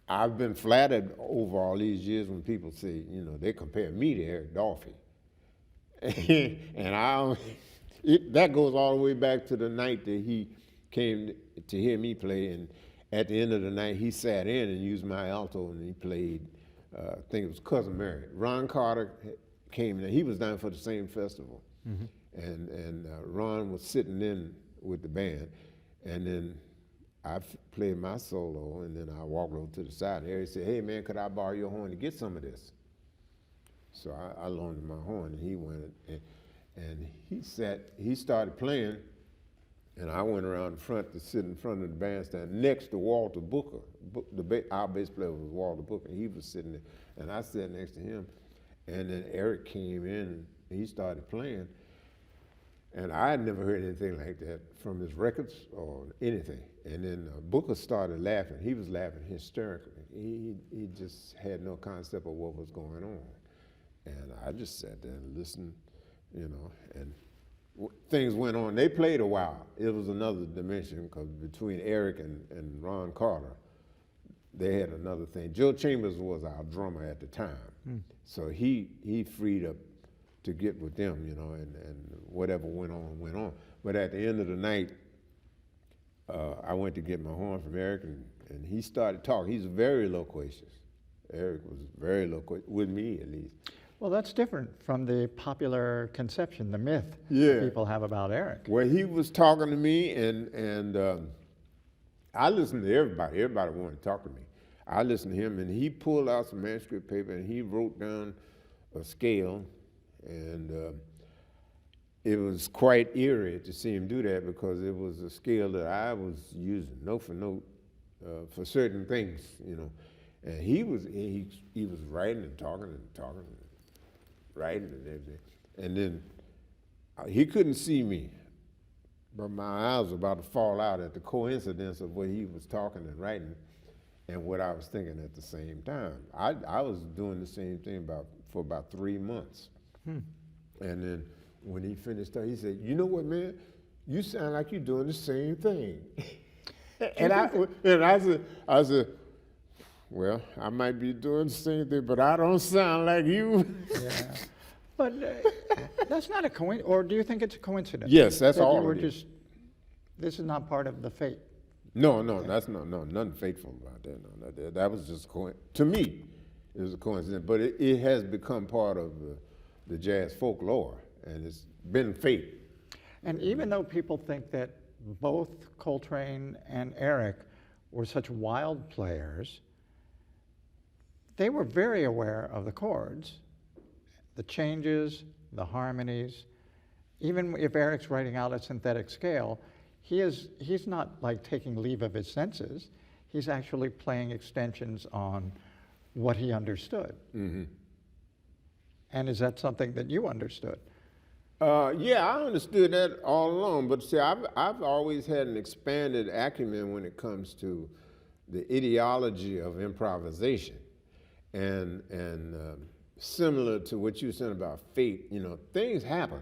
I've been flattered over all these years when people say, you know, they compare me to Eric Dolphy. And that goes all the way back to the night that he came to hear me play, and at the end of the night, he sat in and used my alto, and he played, I think it was Cousin Mary. Ron Carter came in, he was down for the same festival, and Ron was sitting in with the band, and then I played my solo, and then I walked over to the side, and Eric said, "Hey man, could I borrow your horn to get some of this?" So I loaned him my horn, and he went, and he started playing, and I went around the front to sit in front of the bandstand next to Walter Booker. Our bass player was Walter Booker, and he was sitting there, and I sat next to him, and then Eric came in, and he started playing, and I had never heard anything like that from his records or anything. And then Booker started laughing. He was laughing hysterically. He just had no concept of what was going on. And I just sat there and listened, you know, and things went on. They played a while. It was another dimension because between Eric and Ron Carter, they had another thing. Joe Chambers was our drummer at the time. So he freed up to get with them, you know, and whatever went on. But at the end of the night, I went to get my horn from Eric, and he started talking. He's very loquacious, Eric was very loquacious, with me at least. Well, that's different from the popular conception, the myth Yeah. people have about Eric. Well, he was talking to me, and I listened to everybody. Everybody wanted to talk to me. I listened to him, and he pulled out some manuscript paper, and he wrote down a scale, and it was quite eerie to see him do that because it was a scale that I was using note for note for certain things, you know. And he was writing and talking and talking, and writing and everything. And then he couldn't see me, but my eyes were about to fall out at the coincidence of what he was talking and writing and what I was thinking at the same time. I was doing the same thing for about 3 months. And then when he finished, he said, "You know what, man? You sound like you're doing the same thing." and I said, "Well, I might be doing the same thing, but I don't sound like you." Yeah. But that's not a coincidence, or do you think it's a coincidence? Yes, that's that all you were it is. just, this is not part of the fate. No, that's nothing fateful about that. No, that was just to me, it was a coincidence. But it has become part of the jazz folklore, and it's been fate. And even though people think that both Coltrane and Eric were such wild players, they were very aware of the chords, the changes, the harmonies. Even if Eric's writing out a synthetic scale, he's not like taking leave of his senses. He's actually playing extensions on what he understood. Mm-hmm. And is that something that you understood? Yeah, I understood that all along, but see, I've always had an expanded acumen when it comes to the ideology of improvisation. And similar to what you said about fate, you know, things happen.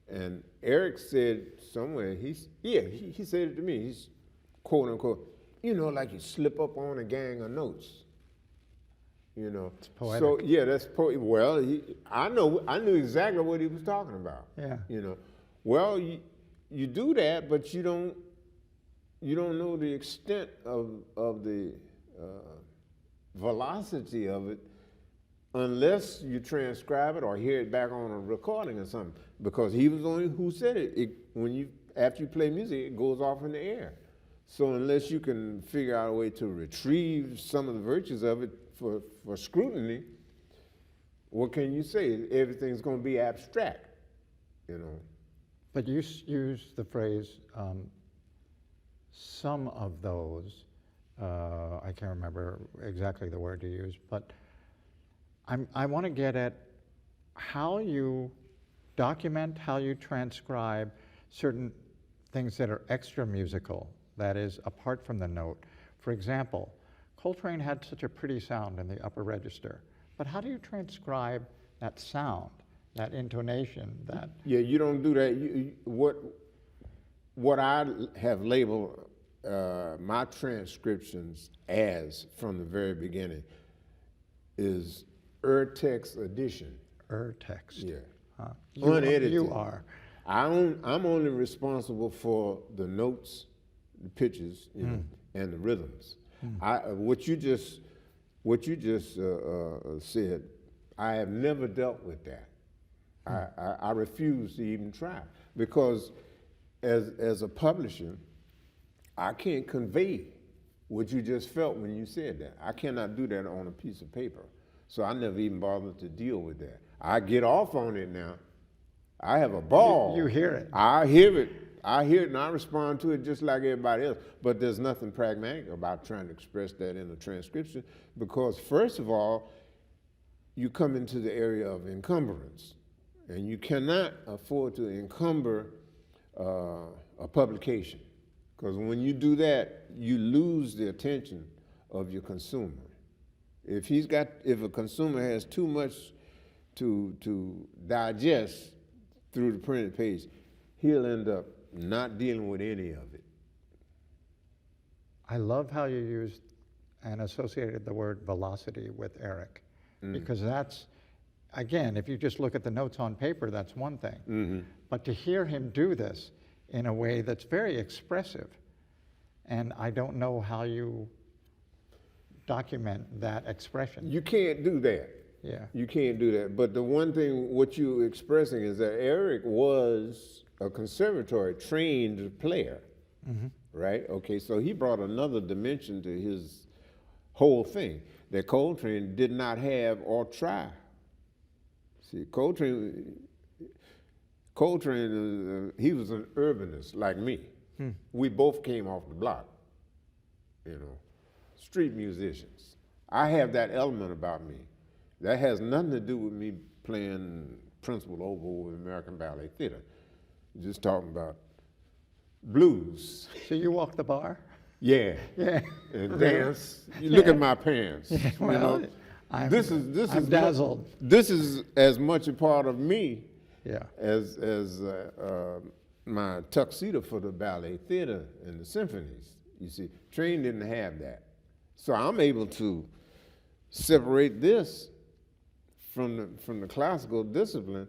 And Eric said somewhere, he said it to me, he's quote unquote, you know, like you slip up on a gang of notes. You know, it's poetic. So yeah, that's well. I knew exactly what he was talking about. Yeah. You know, well, you do that, but you don't know the extent of the velocity of it unless you transcribe it or hear it back on a recording or something. Because he was the one who said it. After you play music, it goes off in the air. So unless you can figure out a way to retrieve some of the virtues of it for scrutiny, what can you say? Everything's going to be abstract, you know. But you use the phrase, some of those, I can't remember exactly the word you used, but I want to get at how you document, how you transcribe certain things that are extra musical, that is, apart from the note. For example, Coltrane had such a pretty sound in the upper register, but how do you transcribe that sound, that intonation, that... Yeah, you don't do that. What I have labeled my transcriptions as from the very beginning is text addition. text. Yeah. Unedited. You are. I'm only responsible for the notes, the pitches, you know, and the rhythms. What you just said, I have never dealt with that. I refuse to even try because as a publisher, I can't convey what you just felt when you said that. I cannot do that on a piece of paper. So I never even bothered to deal with that. I get off on it now. I have a ball. You hear it. I hear it and I respond to it just like everybody else. But there's nothing pragmatic about trying to express that in a transcription because first of all, you come into the area of encumbrance. And you cannot afford to encumber a publication. Because when you do that, you lose the attention of your consumer. If a consumer has too much to digest through the printed page, he'll end up not dealing with any of it. I love how you used and associated the word velocity with Eric, because that's, again, if you just look at the notes on paper, that's one thing. But to hear him do this in a way that's very expressive, and I don't know how you document that expression. You can't do that. Yeah. You can't do that. But the one thing, what you're expressing is that Eric was a conservatory trained player, right? Okay, so he brought another dimension to his whole thing that Coltrane did not have or try. See, Coltrane, he was an urbanist like me. We both came off the block, you know, street musicians. I have that element about me. That has nothing to do with me playing principal oboe with American Ballet Theater. Just talking about blues. So you walk the bar? Yeah. Yeah. And dance. You look at my pants. Well, you know? I'm I'm dazzled. This is as much a part of me Yeah. as my tuxedo for the ballet theater and the symphonies. You see, Train didn't have that. So I'm able to separate this from the classical discipline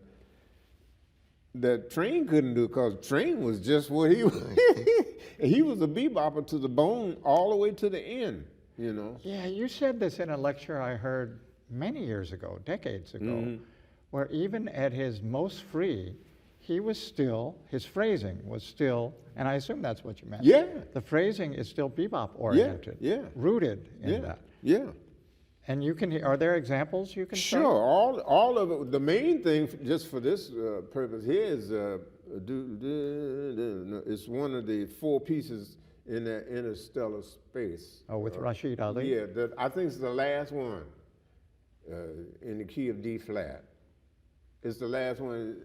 that Train couldn't do, because Train was just what he was. He was a bebopper to the bone all the way to the end, you know. Yeah, you said this in a lecture I heard many years ago, decades ago, where even at his most free, he was still, his phrasing was still, and I assume that's what you meant. Yeah. The phrasing is still bebop oriented, yeah. rooted in Yeah, that. yeah. And you can, are there examples you can Sure, cite? all of it. The main thing, just for this purpose here, is it's one of the four pieces in that interstellar space. Oh, with Rashid Ali? Yeah, I think it's the last one in the key of D flat. It's the last one.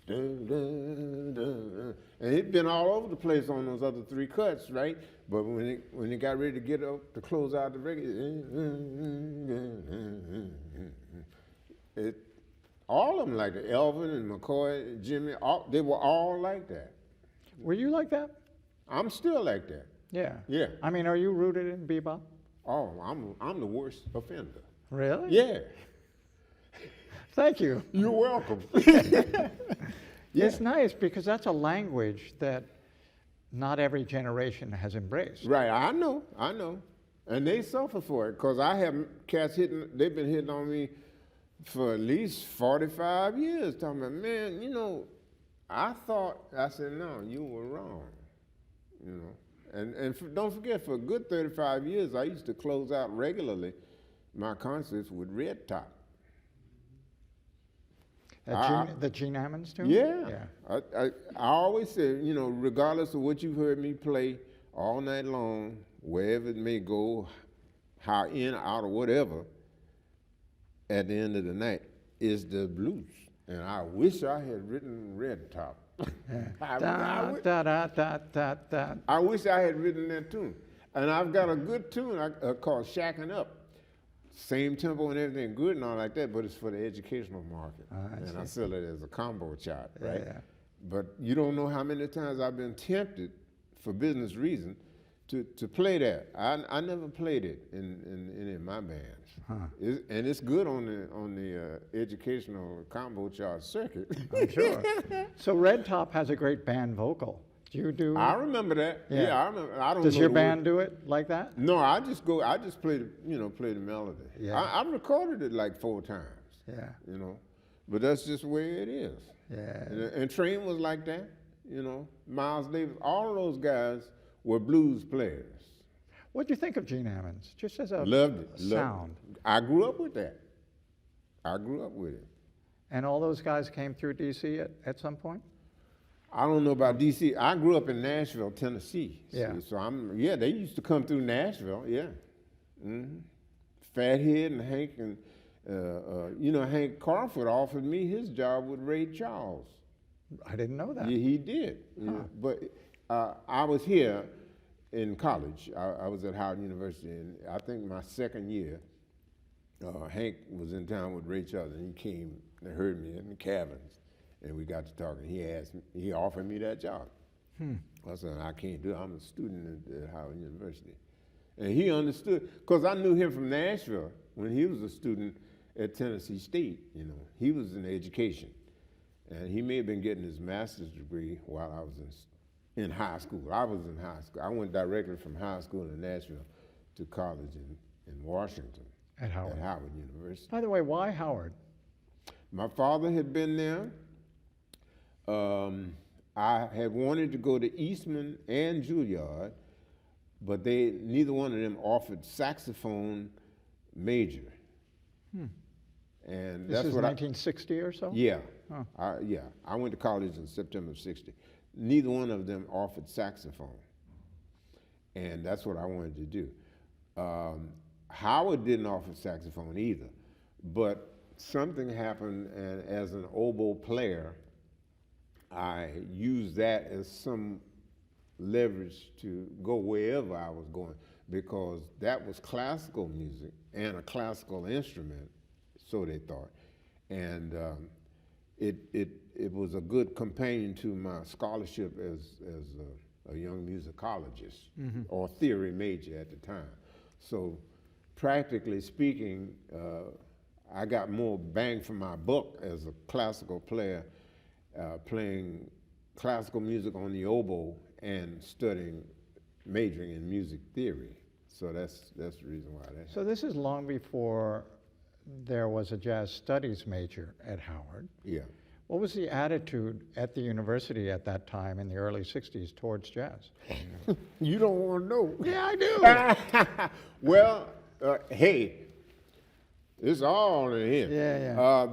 Dun, dun, dun. And it's been all over the place on those other three cuts, right? But when it got ready to get up to close out the record, all of them like that. Elvin and McCoy, Jimmy, they were all like that. Were you like that? I'm still like that. Yeah. Yeah. I mean, are you rooted in bebop? Oh, I'm the worst offender. Really? Yeah. Thank you. You're welcome. It's nice because that's a language that not every generation has embraced. Right, I know. And they suffer for it, because I have cats they've been hitting on me for at least 45 years, talking about, man, you know, I said, no, you were wrong, you know. And don't forget, for a good 35 years, I used to close out regularly my concerts with Red Top. The Gene Ammons tune? Yeah. I always say, you know, regardless of what you've heard me play all night long, wherever it may go, how in, out, or whatever, at the end of the night is the blues. And I wish I had written Red Top. I wish I had written that tune. And I've got a good tune called Shacking Up. Same tempo and everything good and all like that, but it's for the educational market. And I sell it as a combo chart, right? Yeah. But you don't know how many times I've been tempted, for business reason, to play that. I never played it in any of my bands. And it's good on the educational combo chart circuit. I'm sure. So Red Top has a great band vocal. Do you do? I remember that. Yeah, I remember. I don't Does know your the band word. do it like that? No, I just play the melody. Yeah. I recorded it like 4 times. Yeah. You know, but that's just the way it is. Yeah. And Train was like that. You know, Miles Davis, all of those guys were blues players. What do you think of Gene Ammons? Just as a Loved it. sound. I grew up with that. I grew up with it. And all those guys came through D.C. at some point? I don't know about D.C. I grew up in Nashville, Tennessee. Yeah. So they used to come through Nashville, yeah. Fathead and Hank Hank Crawford offered me his job with Ray Charles. I didn't know that. Yeah, he did. Yeah. But I was here in college. I was at Howard University, and I think my second year, Hank was in town with Ray Charles, and he came and heard me in the cabins. And we got to talking. He offered me that job. I said, I can't do it. I'm a student at Howard University. And he understood, because I knew him from Nashville when he was a student at Tennessee State. You know, he was in education. And he may have been getting his master's degree while I was in high school. I was in high school. I went directly from high school in Nashville to college in Washington At Howard. at Howard University. By the way, why Howard? My father had been there. I had wanted to go to Eastman and Juilliard, but neither one of them offered saxophone major. And This that's is what 1960 or so? Yeah, Huh. I went to college in September of '60. Neither one of them offered saxophone, and that's what I wanted to do. Howard didn't offer saxophone either, but something happened, and as an oboe player, I used that as some leverage to go wherever I was going, because that was classical music and a classical instrument, so they thought. And it was a good companion to my scholarship as a young musicologist or theory major at the time. So practically speaking, I got more bang for my buck as a classical player, playing classical music on the oboe and majoring in music theory. So that's the reason why that happened. So this is long before there was a jazz studies major at Howard. Yeah. What was the attitude at the university at that time in the early 60s towards jazz? You don't want to know. Yeah, I do. Well, hey, it's all in here. Yeah.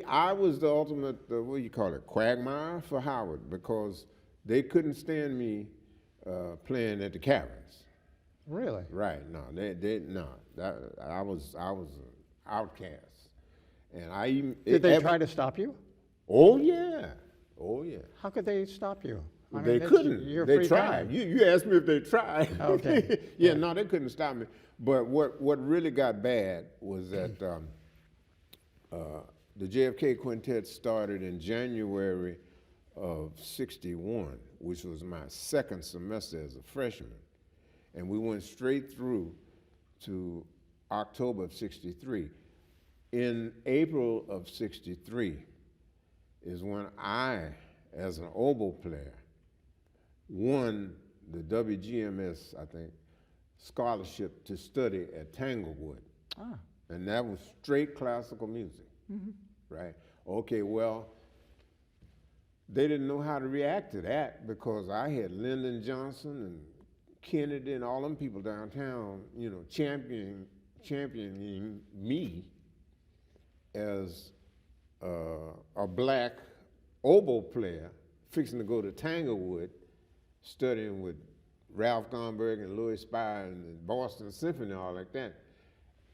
I was the ultimate, what do you call it, quagmire for Howard, because they couldn't stand me playing at the caverns. Really? Right? No, I was an outcast, and I even Did they try to stop you? Oh yeah, oh yeah. How could they stop you? I mean, They it's couldn't. your They free tried. time. You asked me if they tried. Okay. Yeah, no, they couldn't stop me. But what really got bad was that the JFK Quintet started in January of '61, which was my second semester as a freshman. And we went straight through to October of '63. In April of '63 is when I, as an oboe player, won the WGMS, I think, scholarship to study at Tanglewood. Ah. And that was straight classical music, right? Okay, well, they didn't know how to react to that, because I had Lyndon Johnson and Kennedy and all them people downtown, championing me as a black oboe player fixing to go to Tanglewood, studying with Ralph Gomberg and Louis Spire and the Boston Symphony and all like that.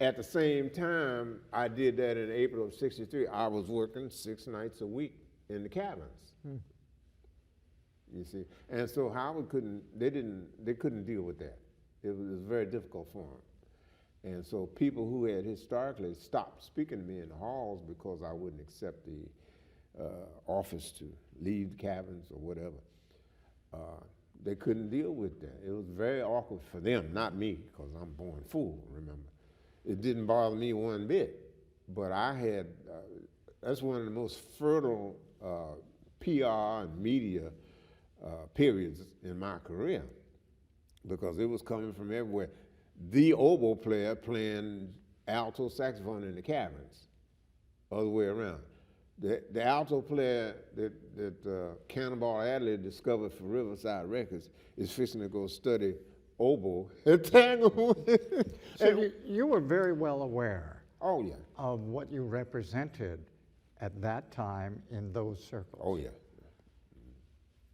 At the same time I did that in April of '63, I was working 6 nights a week in the cabins. You see, and so Howard they couldn't deal with that. It was very difficult for them. And so people who had historically stopped speaking to me in the halls because I wouldn't accept the office to leave the cabins or whatever, they couldn't deal with that. It was very awkward for them, not me, because I'm born fool, remember. It didn't bother me one bit, but I had, that's one of the most fertile PR and media periods in my career, because it was coming from everywhere. The oboe player playing alto saxophone in the caverns, other way around. The alto player that Cannonball Adderley discovered for Riverside Records is fixing to go study oboe at Tanglewood. So you were very well aware Oh yeah. of what you represented at that time in those circles. Oh yeah.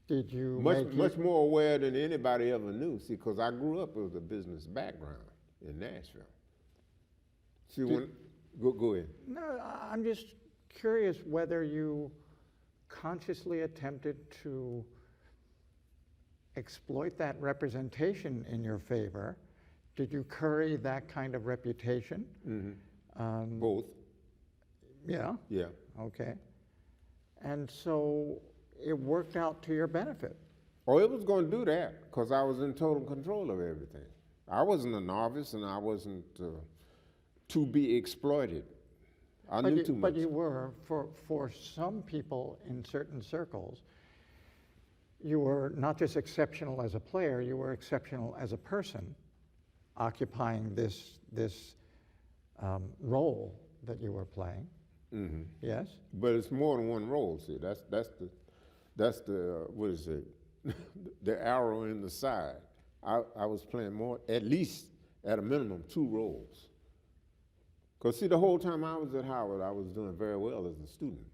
Did you Much more aware than anybody ever knew. See, because I grew up with a business background in Nashville. See, go ahead. No, I'm just curious whether you consciously attempted to exploit that representation in your favor. Did you curry that kind of reputation? Both. Yeah. Yeah. Okay. And so it worked out to your benefit. Oh, it was going to do that because I was in total control of everything. I wasn't a novice, and I wasn't to be exploited. I knew too much. But you were, for some people in certain circles, you were not just exceptional as a player, you were exceptional as a person. occupying this role that you were playing. Mm-hmm. Yes? But it's more than one role. See, that's the what is it? The arrow in the side. I was playing more, at least at a minimum, 2 roles. Because see, the whole time I was at Howard, I was doing very well as a student.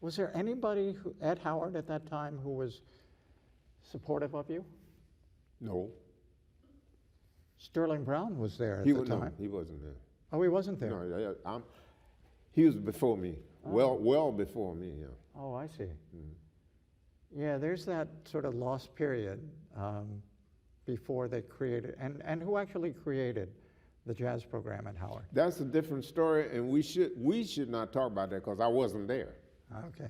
Was there anybody at Howard at that time who was supportive of you? No, Sterling Brown was there at he the was time. no, he wasn't there. Oh, he wasn't there? No, he was before me. Oh. Well before me. Yeah. Oh, I see. Yeah, there's that sort of lost period before they created, and who actually created the jazz program at Howard? That's a different story, and we should not talk about that because I wasn't there. Okay.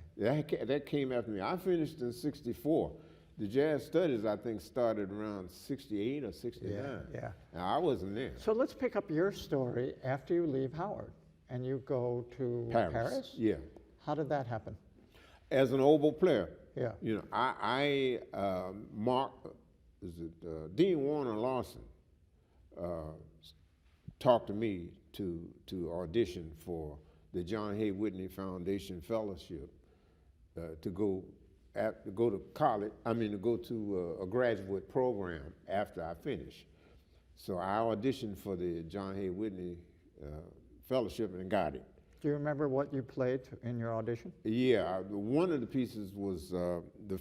That came after me. I finished in '64. The jazz studies, I think, started around '68 or '69. Yeah. Now, I wasn't there. So let's pick up your story after you leave Howard and you go to Paris? Yeah. How did that happen? As an oboe player, Yeah. you know, Dean Warner Lawson talked to me to audition for the John Hay Whitney Foundation Fellowship to go to college. To go to a graduate program after I finished. So I auditioned for the John Hay Whitney Fellowship and got it. Do you remember what you played in your audition? Yeah, one of the pieces was the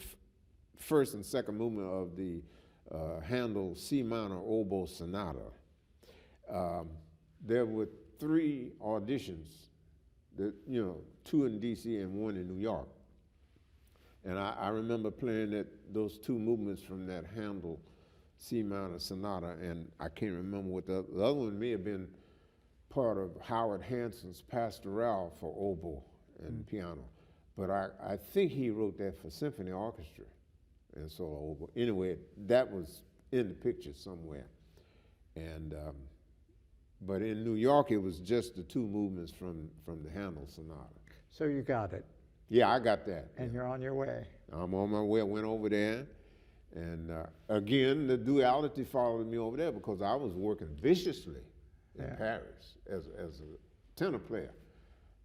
first and second movement of the Handel C minor oboe sonata. There were 3 auditions, 2 in D.C. and 1 in New York. And I remember playing those 2 movements from that Handel C minor sonata, and I can't remember what the other one may have been part of Howard Hanson's Pastoral for oboe and piano. But I think he wrote that for symphony orchestra and solo oboe. Anyway, that was in the picture somewhere. And but in New York, it was just the 2 movements from the Handel sonata. So you got it. Yeah, I got that. And you're on your way. I'm on my way. I went over there. And again, the duality followed me over there because I was working viciously in Paris as a tenor player,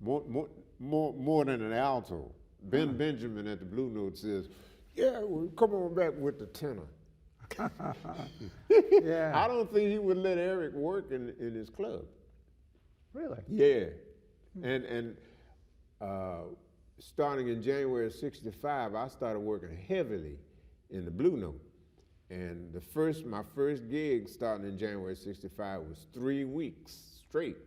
more than an alto. Ben Benjamin at the Blue Note says, "Yeah, well, come on back with the tenor." Yeah. I don't think he would let Eric work in his club. Really? Yeah, and starting in January of '65, I started working heavily in the Blue Note. And my first gig starting in January '65 was 3 weeks straight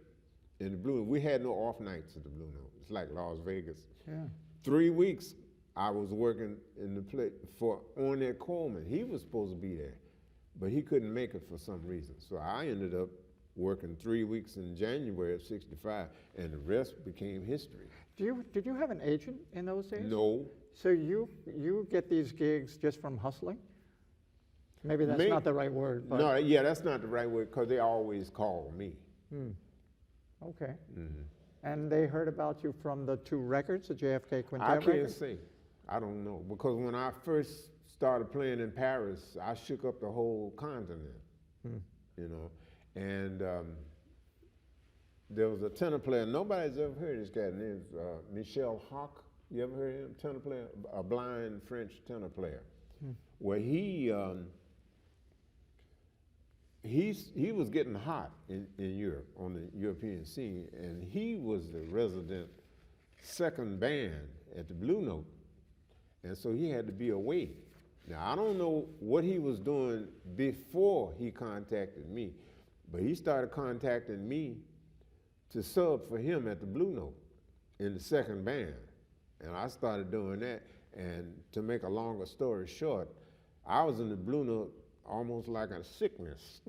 in the Blue Note. We had no off nights at the Blue Note. It's like Las Vegas. Yeah. 3 weeks I was working in the play for Ornette Coleman. He was supposed to be there, but he couldn't make it for some reason. So I ended up working 3 weeks in January of '65, and the rest became history. Did you have an agent in those days? No. So you get these gigs just from hustling? Maybe that's not the right word. But No, yeah, that's not the right word because they always call me. Okay. And they heard about you from the 2 records, the JFK Quintet I can't record? say. I don't know. Because when I first started playing in Paris, I shook up the whole continent, And there was a tenor player. Nobody's ever heard of this guy. His name's Michel Hawk. You ever heard of him? Tenor player, a blind French tenor player. Well, he was getting hot in Europe, on the European scene, and he was the resident second band at the Blue Note, and so he had to be away. Now, I don't know what he was doing before he contacted me, but he started contacting me to sub for him at the Blue Note in the second band, and I started doing that, and to make a longer story short, I was in the Blue Note almost like a sickness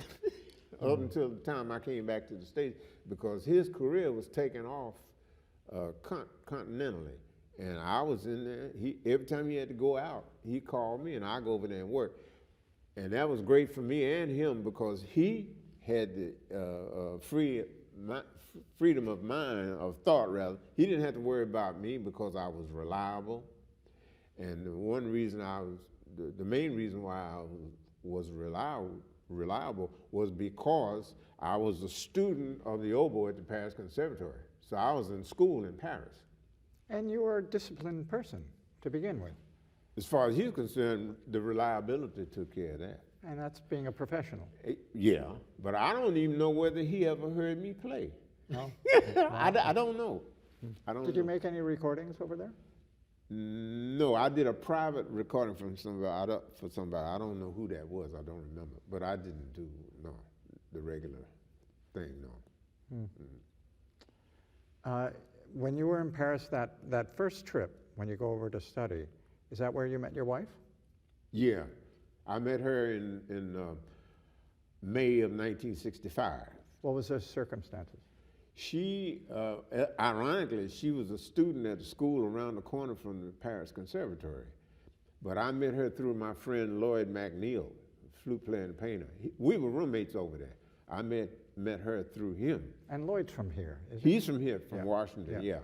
up until the time I came back to the States, because his career was taking off continentally. And I was in there. Every time he had to go out, he called me and I go over there and work. And that was great for me and him because he had the freedom of mind, of thought rather. He didn't have to worry about me because I was reliable. And the main reason why I was reliable was because I was a student of the oboe at the Paris Conservatory. So I was in school in Paris. And you were a disciplined person to begin with. As far as he's concerned, the reliability took care of that. And that's being a professional. Yeah, but I don't even know whether he ever heard me play. No? I don't know. I don't Did you make any recordings over there? No, I did a private recording from somebody. I don't know who that was. I don't remember. But I didn't do the regular thing. No. When you were in Paris, that first trip, when you go over to study, is that where you met your wife? Yeah, I met her in May of 1965. What was the circumstances? She, ironically, she was a student at a school around the corner from the Paris Conservatory. But I met her through my friend Lloyd McNeil, flute player and painter. We were roommates over there. I met her through him. And Lloyd's from here, isn't he? He's from here, from Washington, Yeah.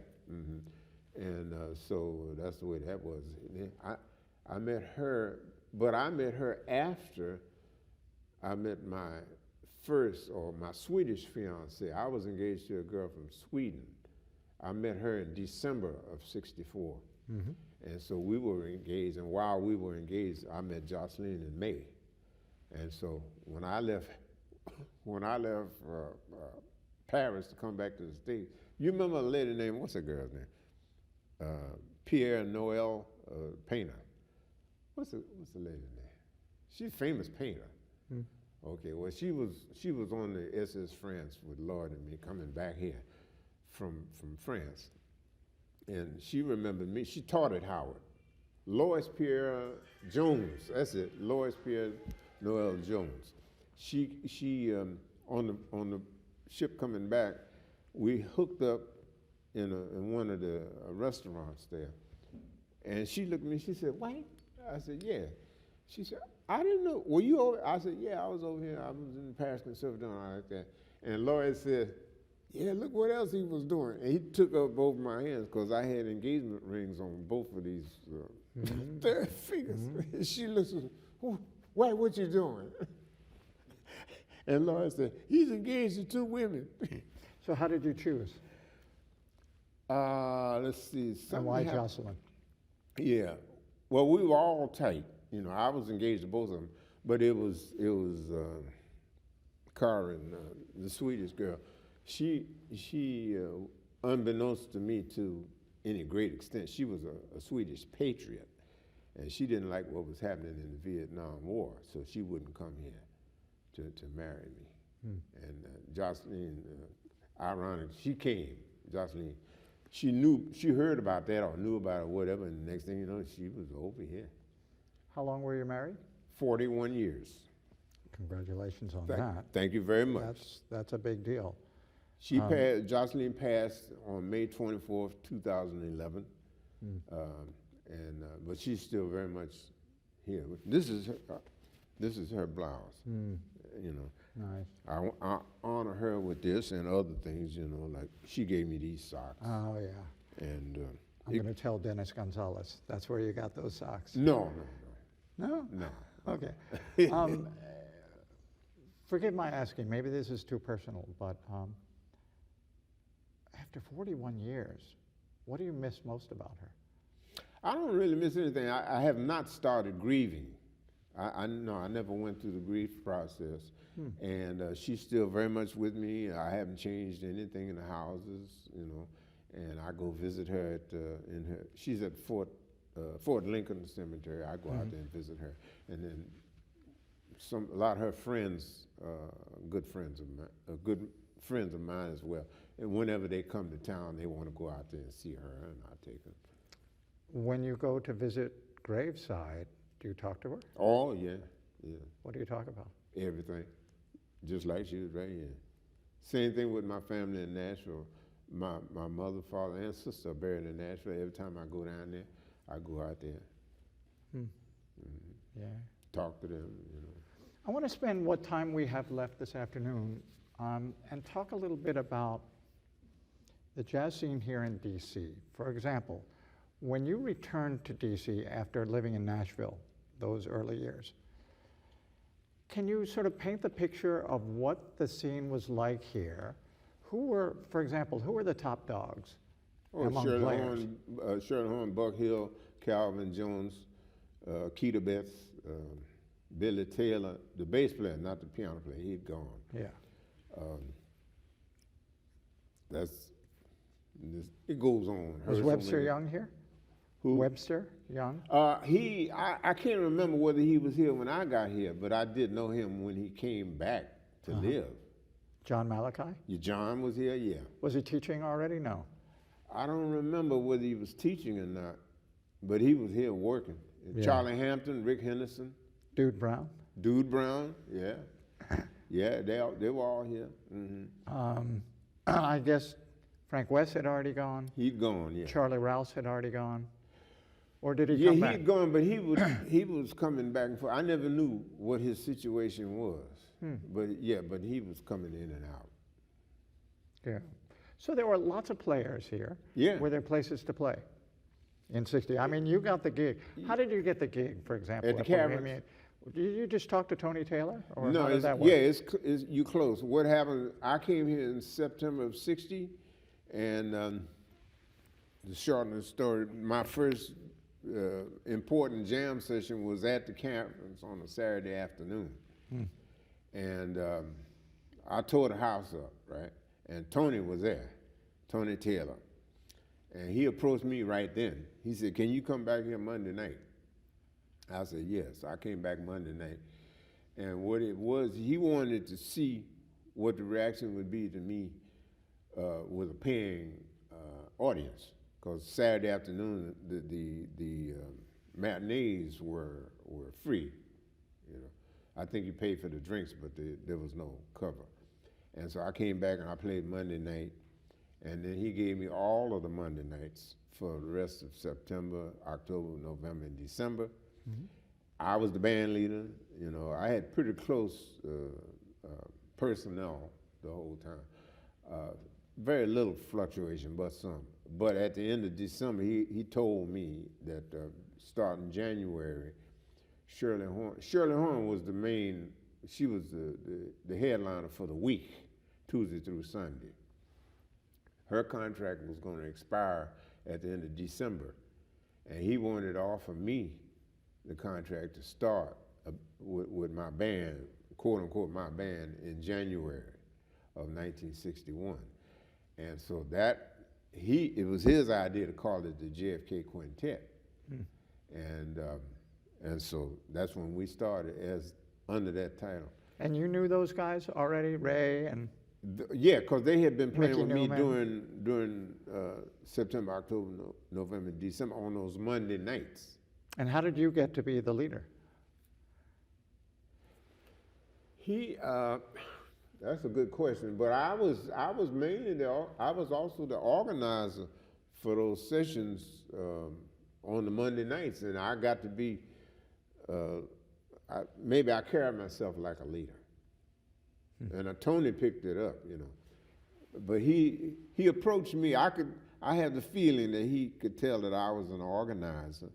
And so that's the way that was. I met her, but I met her after I met my my Swedish fiance. I was engaged to a girl from Sweden. I met her in December of '64. And so we were engaged, and while we were engaged, I met Jocelyn in May. And so when I left Paris to come back to the States, you remember a lady named, what's that girl's name? Pierre Noel Painter. What's the lady's name? She's a famous painter. Okay, well, she was on the SS France with Lloyd and me coming back here from France. And she remembered me. She taught at Howard. Lois Pierre Jones, that's it, Lois Pierre Noel Jones. She on the ship coming back, we hooked up in one of the restaurants there. And she looked at me, she said, "White?" I said, "Yeah." She said, "I didn't know, were you over?" I said, "Yeah, I was over here. I was in the Paris Conservatory," like that. And Lloyd said, "Yeah, look what else he was doing." And he took up both my hands because I had engagement rings on both of these third fingers. And she looks at me, "White, what you doing?" And Lloyd said, "He's engaged to 2 women." So how did you choose? Let's see. And why Jocelyn? Yeah. Well, we were all tight. You know, I was engaged to both of them, but it was Karin, the Swedish girl. She unbeknownst to me to any great extent, she was a Swedish patriot, and she didn't like what was happening in the Vietnam War, so she wouldn't come here to marry me. And Jocelyn, ironic, she came. Jocelyn, she heard about that or knew about it or whatever, and the next thing you know, she was over here. How long were you married? 41 years. Congratulations on that. Thank you very much. That's a big deal. Jocelyn passed on May 24th, 2011, but she's still very much here. This is her blouse. You know, nice. I honor her with this and other things. You know, like she gave me these socks. Oh yeah. And I'm going to tell Dennis Gonzalez. That's where you got those socks. No. Okay. Forgive my asking. Maybe this is too personal, but after 41 years, what do you miss most about her? I don't really miss anything. I have not started grieving. I never went through the grief process. And she's still very much with me. I haven't changed anything in the houses, you know. And I go visit her she's at Fort Lincoln Cemetery. I go out there and visit her. And then a lot of her friends, good friends of mine as well. And whenever they come to town, they want to go out there and see her, and I take them. When you go to visit graveside, do you talk to her? Oh, yeah. What do you talk about? Everything, just like she was right here. Same thing with my family in Nashville. My mother, father, and sister are buried in Nashville. Every time I go down there, I go out there. Yeah. Talk to them, you know. I want to spend what time we have left this afternoon and talk a little bit about the jazz scene here in D.C. For example, when you returned to D.C. after living in Nashville those early years, can you sort of paint the picture of what the scene was like here? Who were, for example, who were the top dogs among players? Shirley Horn, Buck Hill, Calvin Jones, Keita Betts, Billy Taylor, the bass player, not the piano player, he'd gone. Yeah. It goes on. Was Webster Young here? Who? Webster Young? I can't remember whether he was here when I got here, but I did know him when he came back to live. John Malachi? Yeah, John was here, yeah. Was he teaching already? No. I don't remember whether he was teaching or not, but he was here working. Yeah. Charlie Hampton, Rick Henderson. Dude Brown? Dude Brown, yeah. Yeah, they were all here. I guess Frank West had already gone. He'd gone, yeah. Charlie Rouse had already gone. Or did he Yeah, come back? he'd gone, but he was coming back and forth. I never knew what his situation was. But he was coming in and out. Yeah. So there were lots of players here. Yeah. Were there places to play in 60? I mean, you got the gig. How did you get the gig, for example? At the Caverns. Did you just talk to Tony Taylor? Or No, how did that work? you close. What happened, I came here in September of 60, and to shorten the story, my first important jam session was at the Caverns on a Saturday afternoon. And I tore the house up, right? And Tony was there, Tony Taylor. And he approached me right then. He said, "Can you come back here Monday night?" I said, yes. I came back Monday night. And what it was, he wanted to see what the reaction would be to me with a paying audience. Because Saturday afternoon, the matinees were free. You know, I think you paid for the drinks, but there was no cover. And so I came back and I played Monday night. And then he gave me all of the Monday nights for the rest of September, October, November, and December. I was the band leader. You know, I had pretty close personnel the whole time. Very little fluctuation, but some. But at the end of December, he told me that starting January, Shirley Horn was the main. She was the headliner for the week, Tuesday through Sunday. Her contract was going to expire at the end of December, and he wanted to offer me the contract to start with my band, quote unquote, my band, in January of 1961. And so it was his idea to call it the JFK Quintet. And so that's when we started under that title. And you knew those guys already, Ray and? Yeah, because they had been playing with me Newman. during September, October, November, December on those Monday nights. And how did you get to be the leader? That's a good question. But I was mainly I was also the organizer for those sessions on the Monday nights, and I got to be. Maybe I carried myself like a leader, and Tony picked it up, you know. But he approached me. I had the feeling that he could tell that I was an organizer,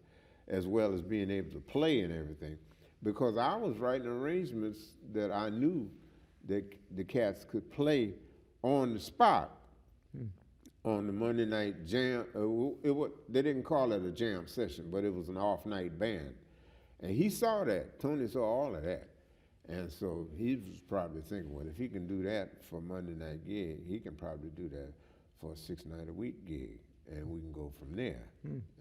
as well as being able to play and everything, because I was writing arrangements that I knew that the cats could play on the spot on the Monday night jam. They didn't call it a jam session, but it was an off-night band. And he saw that. Tony saw all of that. And so he was probably thinking, well, if he can do that for a Monday night gig, he can probably do that for a 6-night-a-week gig. And we can go from there.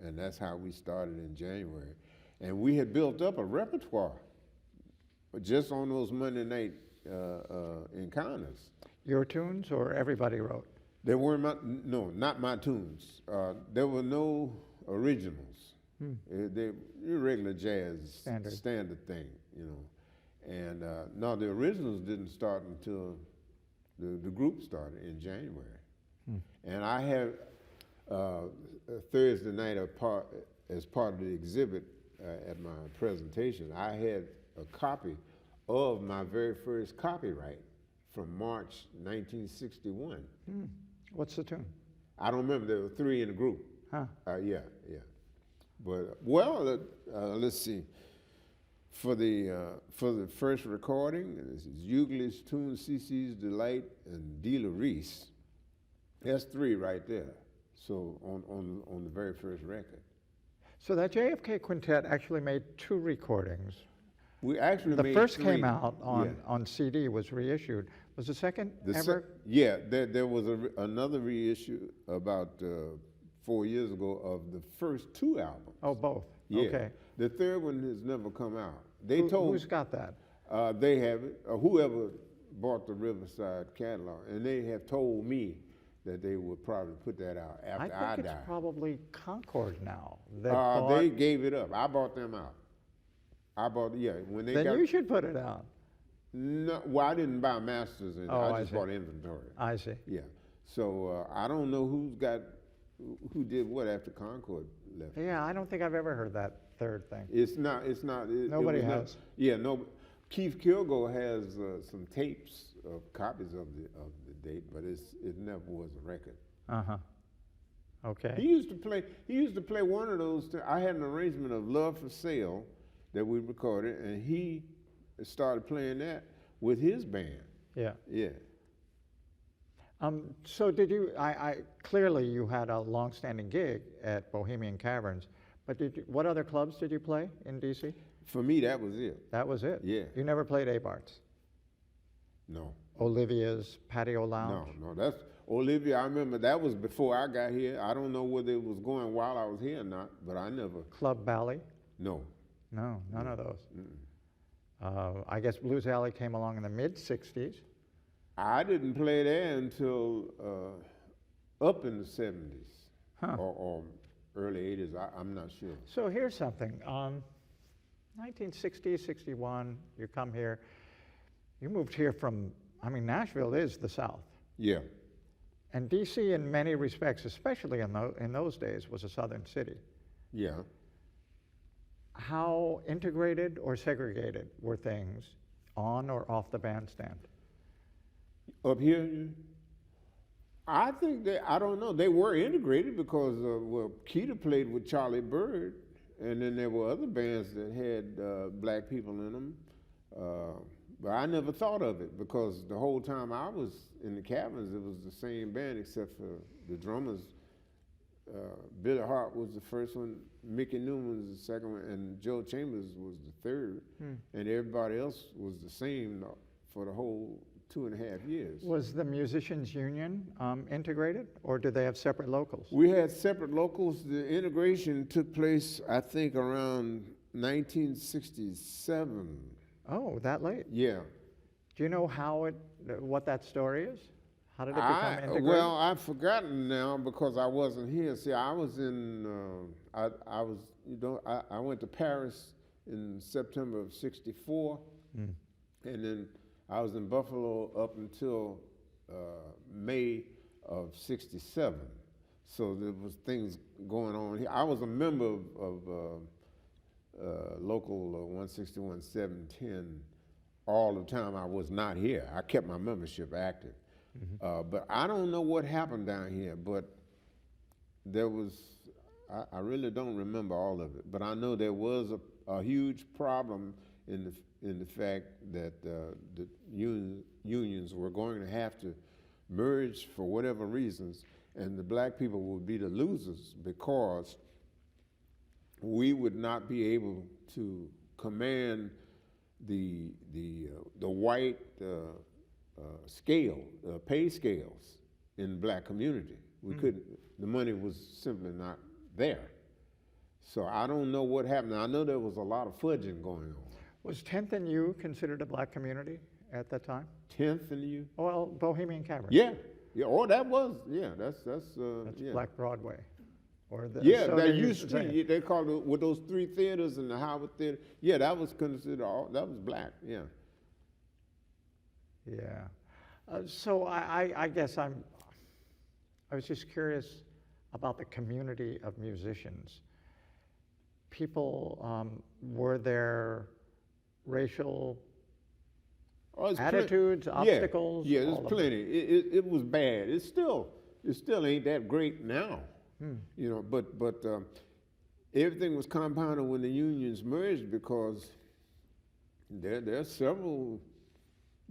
And that's how we started in January. And we had built up a repertoire just on those Monday night encounters. Your tunes or everybody wrote? There were not my tunes. There were no originals. They regular jazz standard thing, you know. And no, the originals didn't start until the group started in January. And I had Thursday night as part of the exhibit at my presentation, I had a copy of my very first copyright from March 1961. What's the tune? I don't remember. There were 3 in the group. Huh. Yeah. But, well, let's see. For the first recording, this is Ugli's Tune, CC's Delight, and De La Reese. That's 3 right there. So on the very first record. So that JFK Quintet actually made 2 recordings. We actually The made first 3. came out Yeah. on CD, was reissued. Was the second The ever? yeah, there was another reissue about 4 years ago of the first 2 albums. Oh, both. Yeah. Okay. The third one has never come out. Who's got that? They have it, whoever bought the Riverside catalog, and they have told me that they would probably put that out after I think died. it's probably Concord now. That They gave it up. I bought them out. When they then got. you should put it out. No, well, I didn't buy masters, and Oh, I just see. bought inventory. I see. Yeah. So I don't know who did what after Concord left. Yeah, I don't think I've ever heard that third thing. It's not. Nobody was has. Yeah, no. Keith Kilgore has some tapes of copies of the date, but it never was a record. Uh-huh. Okay. He used to play one of those. I had an arrangement of Love for Sale that we recorded, and he started playing that with his band. Yeah. Yeah. So did you, clearly you had a long-standing gig at Bohemian Caverns, but what other clubs did you play in D.C.? For me, that was it. That was it? Yeah. You never played Abart's? No. Olivia's Patio Lounge? No, that's Olivia. I remember that was before I got here. I don't know whether it was going while I was here or not, but I never. Club Valley? No. No, none of those. I guess Blues Alley came along in the mid-'60s. I didn't play there until up in the 70s or early 80s. I'm not sure. So here's something. 1960, 61, you come here. You moved here from, Nashville is the South. Yeah. And D.C. in many respects, especially in those days, was a southern city. Yeah. How integrated or segregated were things on or off the bandstand? Up here, I think I don't know. They were integrated because, Keita played with Charlie Bird, and then there were other bands that had black people in them. But I never thought of it because the whole time I was in the Caverns, it was the same band except for the drummers. Billy Hart was the first one, Mickey Newman was the second one, and Joe Chambers was the third, and everybody else was the same for the whole 2.5 years. Was the Musicians Union integrated, or did they have separate locals? We had separate locals. The integration took place, I think, around 1967. Oh, that late? Yeah. Do you know what that story is? How did it become integrated? Well, I've forgotten now because I wasn't here. See, I was in, I went to Paris in September of '64, and then I was in Buffalo up until May of '67. So there was things going on here. I was a member of local 161 710 all the time I was not here. I kept my membership active. But I don't know what happened down here, but there was, I really don't remember all of it, but I know there was a huge problem in the fact that the unions were going to have to merge for whatever reasons, and the black people would be the losers because we would not be able to command the white pay scales in the black community. We couldn't, the money was simply not there. So I don't know what happened. I know there was a lot of fudging going on. Was 10th and U considered a black community at that time? 10th and U? Well, Bohemian Caverns. Yeah. Oh, that was, that's yeah. Black Broadway. Or That used to be, they called it, with those 3 theaters and the Howard Theater. Yeah, that was considered, that was black, yeah. Yeah. So I guess I was just curious about the community of musicians. People, were there racial attitudes, obstacles? Yeah, there's plenty. It was bad. It still ain't that great now, you know. But everything was compounded when the unions merged because there are several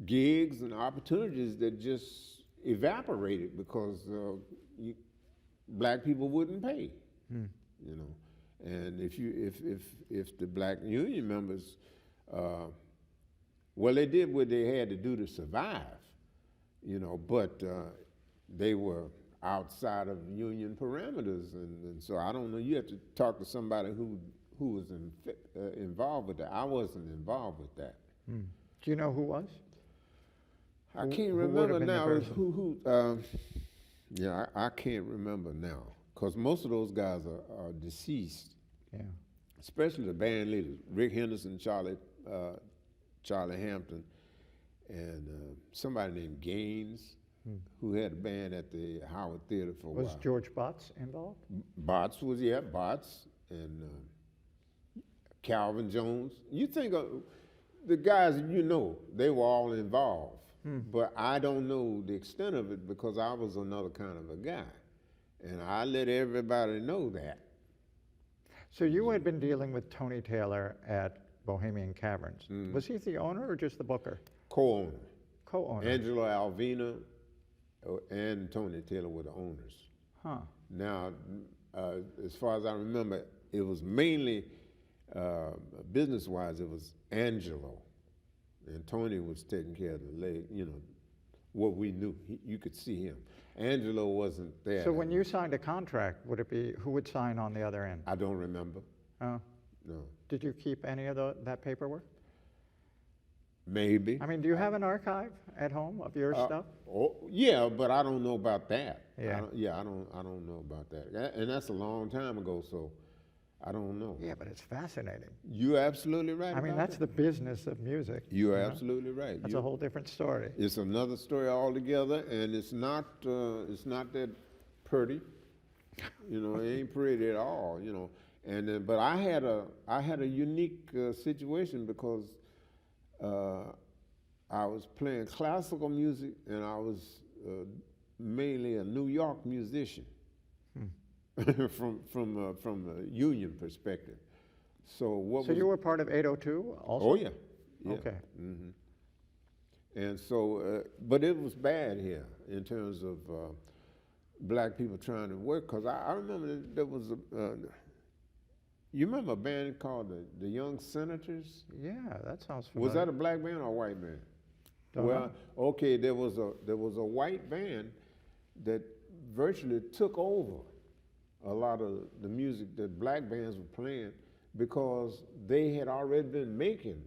gigs and opportunities that just evaporated because black people wouldn't pay, you know. And if the black union members, well, they did what they had to do to survive, you know, but they were outside of union parameters, and so I don't know. You have to talk to somebody who was involved with that. I wasn't involved with that. Do you know who was? I can't Who would remember have been the now person? yeah, I can't remember now because most of those guys are deceased. Yeah. Especially the band leaders, Rick Henderson, Charlie Hampton, and somebody named Gaines, who had a band at the Howard Theater for a while. Was George Botts involved? Botts, and Calvin Jones. You think of the guys that you know, they were all involved. But I don't know the extent of it because I was another kind of a guy. And I let everybody know that. So you had been dealing with Tony Taylor at Bohemian Caverns. Was he the owner or just the booker? Co-owner. Co-owner. Angelo Alvina and Tony Taylor were the owners. Huh. Now, as far as I remember, it was mainly, business-wise, it was Angelo. And Tony was taking care of the leg, you know, what we knew. You could see him. Angelo wasn't there. So when you signed a contract, would it be, who would sign on the other end? I don't remember. Oh. No. Did you keep any of that paperwork? Maybe. I mean, do you have an archive at home of your stuff? Oh, yeah, but I don't know about that. Yeah. I don't know about that. And that's a long time ago, so I don't know. Yeah, but it's fascinating. You're absolutely right. I mean, that's the business of music. You're absolutely right. That's a whole different story. It's another story altogether, and it's not that pretty. You know, it ain't pretty at all. You know, and but I had a unique situation because I was playing classical music, and I was mainly a New York musician. from a union perspective. So you were part of 802 also? Oh, yeah. Okay. And so, but it was bad here in terms of black people trying to work, because I remember there was you remember a band called the Young Senators? Yeah, that sounds familiar. Was that a black band or a white band? Don't know. Okay, there was a white band that virtually took over a lot of the music that black bands were playing because they had already been making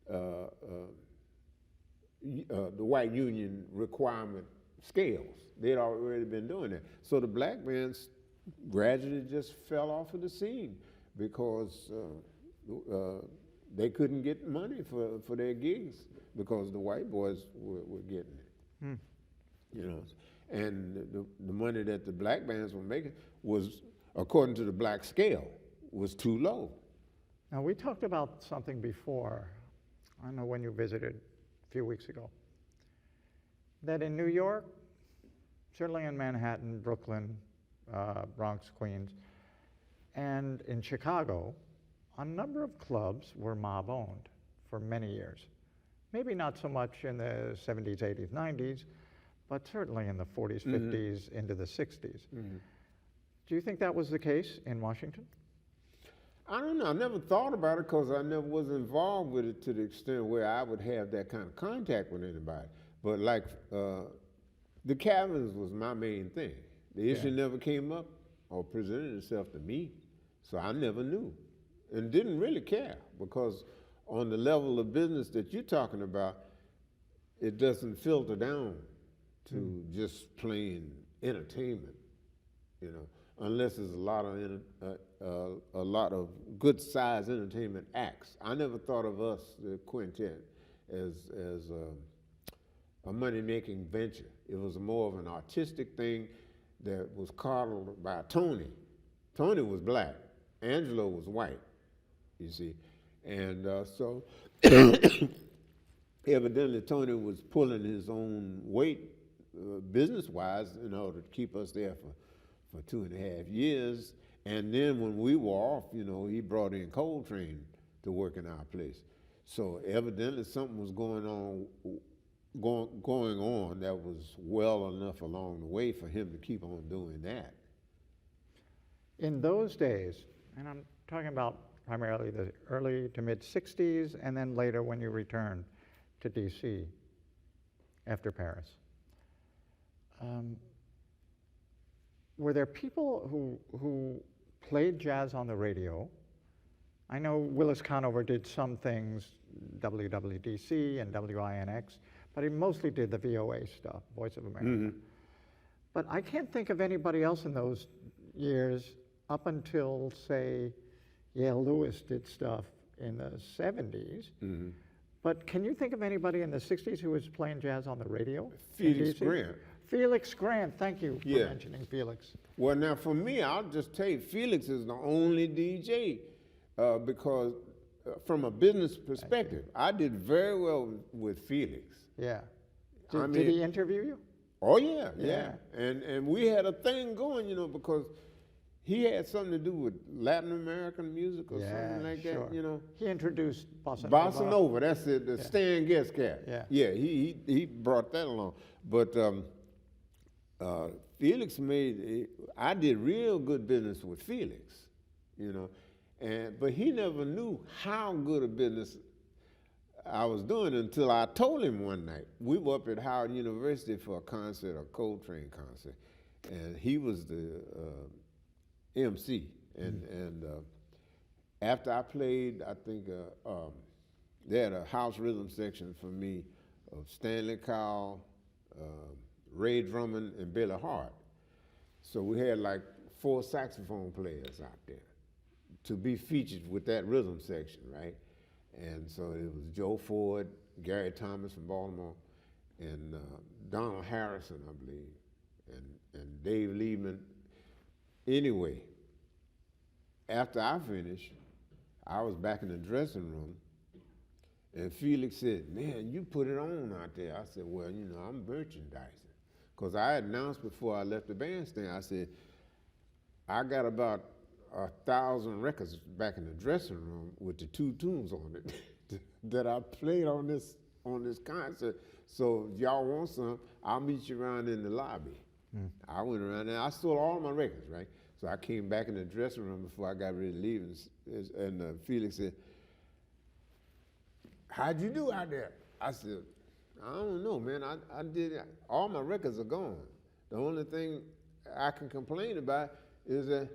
the white union requirement scales. They had already been doing that. So the black bands gradually just fell off of the scene because they couldn't get money for their gigs because the white boys were getting it. You know. And the money that the black bands were making was, according to the black scale, was too low. Now, we talked about something before, I don't know when you visited a few weeks ago, that in New York, certainly in Manhattan, Brooklyn, Bronx, Queens, and in Chicago, a number of clubs were mob-owned for many years. Maybe not so much in the 70s, 80s, 90s, but certainly in the 40s, 50s, into the 60s. Do you think that was the case in Washington? I don't know. I never thought about it because I never was involved with it to the extent where I would have that kind of contact with anybody. But like the Caverns was my main thing. The issue never came up or presented itself to me, so I never knew and didn't really care because on the level of business that you're talking about, it doesn't filter down to just plain entertainment, you know, unless there's a lot of good-sized entertainment acts. I never thought of us, the quintet, as a money-making venture. It was more of an artistic thing that was coddled by Tony. Tony was black. Angelo was white, you see. And so evidently Tony was pulling his own weight business-wise in order to keep us there for 2.5 years. And then when we were off, you know, he brought in Coltrane to work in our place. So evidently something was going on that was well enough along the way for him to keep on doing that. In those days, and I'm talking about primarily the early to mid 60s and then later when you returned to DC after Paris, were there people who played jazz on the radio? I know Willis Conover did some things, WWDC and WINX, but he mostly did the VOA stuff, Voice of America. Mm-hmm. But I can't think of anybody else in those years up until, say, Yale Lewis did stuff in the 70s. Mm-hmm. But can you think of anybody in the 60s who was playing jazz on the radio? Felix Grant. Felix Grant, thank you for Yeah. mentioning Felix. Well, now for me, I'll just tell you, Felix is the only DJ because from a business perspective, I did very well with Felix. Yeah. I Did he mean- interview you? Oh yeah, Yeah. yeah. And we had a thing going, you know, because he had something to do with Latin American music or something like sure. that, you know. He introduced Bossa Nova. Bossa Nova, that's it, the Stan Getz cat. Yeah. Yeah, he brought that along. But Felix I did real good business with Felix, you know. But he never knew how good a business I was doing until I told him one night. We were up at Howard University for a concert, a Coltrane concert, and he was the MC. And after I played, I think they had a house rhythm section for me of Stanley Cowell, Ray Drummond, and Billy Hart. So we had like 4 saxophone players out there to be featured with that rhythm section, right? And so it was Joe Ford, Gary Thomas from Baltimore, and Donald Harrison, I believe, and Dave Liebman. Anyway, after I finished, I was back in the dressing room, and Felix said, "Man, you put it on out there." I said, "Well, you know, I'm merchandising." Because I had announced before I left the bandstand, I said, I got about 1,000 records back in the dressing room with the 2 tunes on it that I played on this concert. So if y'all want some, I'll meet you around in the lobby. I went around there. I stole all my records, right? So I came back in the dressing room before I got ready to leave, and Felix said, "How'd you do out there?" I said, "I don't know, man. I did it. All my records are gone. The only thing I can complain about is that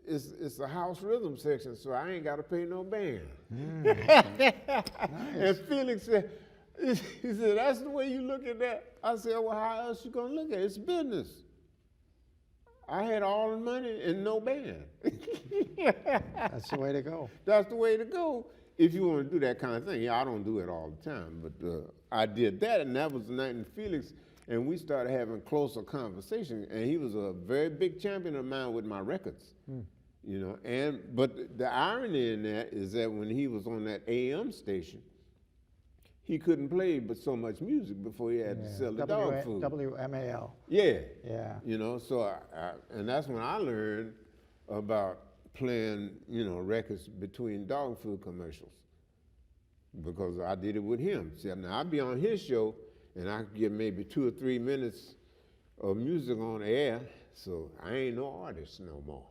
it's a house rhythm section, so I ain't got to pay no band." Nice. And Felix said, he said, "That's the way you look at that?" I said, "Well, how else you gonna look at it? It's business. I had all the money and no band." That's the way to go. That's the way to go if you want to do that kind of thing. Yeah, I don't do it all the time, but I did that, and that was the night in Felix, and we started having closer conversation, and he was a very big champion of mine with my records, you know. But the irony in that is that when he was on that AM station, he couldn't play but so much music before he had to sell the dog food. WMAL. Yeah. Yeah. You know, so and that's when I learned about playing, you know, records between dog food commercials, because I did it with him. See, now I'd be on his show and I could get maybe 2 or 3 minutes of music on the air, so I ain't no artist no more.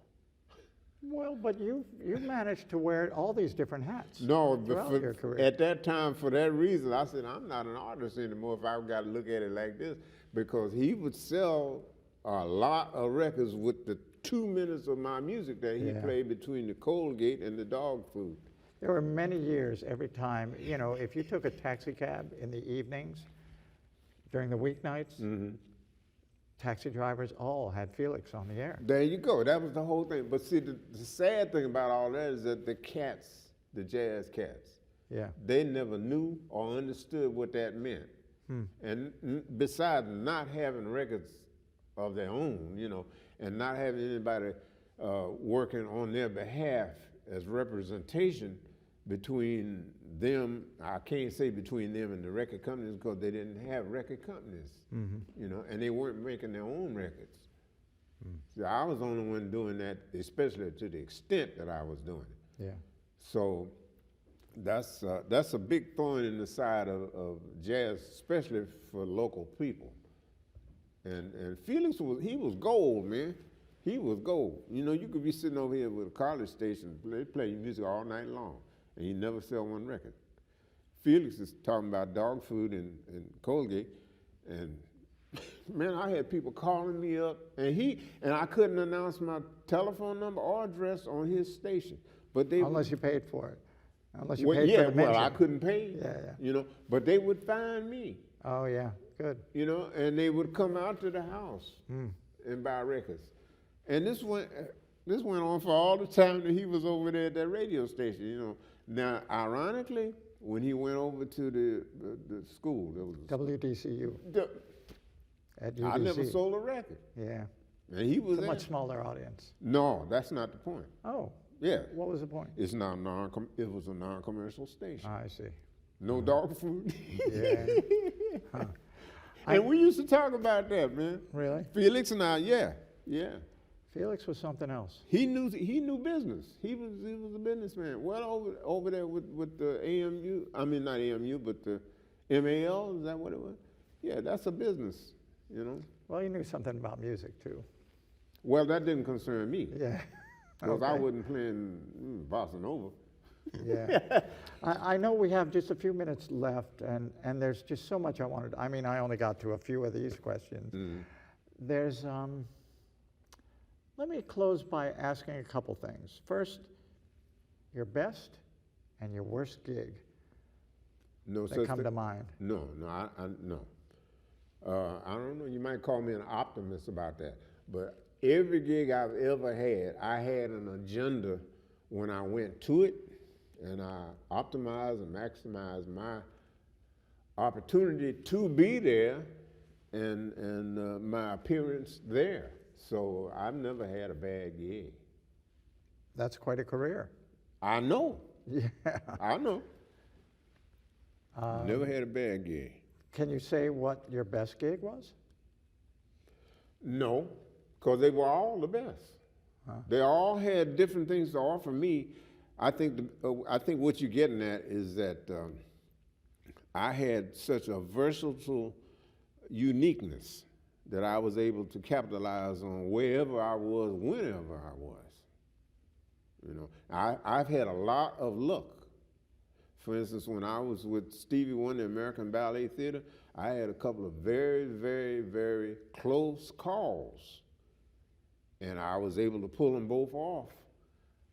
Well, but you managed to wear all these different hats. No, throughout but your career. at that time, for that reason, I said, I'm not an artist anymore if I've got to look at it like this, because he would sell a lot of records with the 2 minutes of my music that he played between the Colgate and the dog food. There were many years every time, you know, if you took a taxi cab in the evenings, during the weeknights, taxi drivers all had Felix on the air. There you go. That was the whole thing. But see, the sad thing about all that is that the cats, the jazz cats, they never knew or understood what that meant. And besides not having records of their own, you know, and not having anybody working on their behalf as representation between them, I can't say between them and the record companies, because they didn't have record companies, you know, and they weren't making their own records. See, I was the only one doing that, especially to the extent that I was doing it. Yeah. So That's a big thorn in the side of jazz, especially for local people. And Felix was gold, man. He was gold. You know, you could be sitting over here with a college station, they play music all night long, and you never sell one record. Felix is talking about dog food and Colgate, and man, I had people calling me up, and I couldn't announce my telephone number or address on his station. But they Unless you paid for it. Unless you paid for the well, mention. I couldn't pay. Yeah. You know, but they would find me. Oh, yeah, good. You know, and they would come out to the house and buy records. And this went on for all the time that he was over there at that radio station. You know, now ironically, when he went over to the school, there was WDCU at UDC. I never sold a record. Yeah. And he was It's a there. much smaller audience. No, that's not the point. Oh. Yeah. What was the point? It's not it was a non-commercial station. I see. No dog food. Yeah. Huh. And we used to talk about that, man. Really? Felix and I, yeah. Felix was something else. He knew business. He was a businessman. Well, over there with the AMU, I mean not AMU, but the MAL, is that what it was? Yeah, that's a business, you know. Well, you knew something about music too. Well, that didn't concern me. Yeah. Because I Okay. wasn't playing bossa nova. Yeah. I know we have just a few minutes left, and there's just so much I wanted. I mean, I only got to a few of these questions. There's, let me close by asking a couple things. First, your best and your worst gig No that such come thing. to mind. No. I don't know. You might call me an optimist about that, but every gig I've ever had, I had an agenda when I went to it, and I optimized and maximized my opportunity to be there and my appearance there. So I've never had a bad gig. That's quite a career. I know. Yeah. I know. Never had a bad gig. Can you say what your best gig was? No, because they were all the best. They all had different things to offer me. I think what you're getting at is that I had such a versatile uniqueness that I was able to capitalize on wherever I was, whenever I was. You know, I've had a lot of luck. For instance, when I was with Stevie Wonder, American Ballet Theater, I had a couple of very, very, very close calls. And I was able to pull them both off.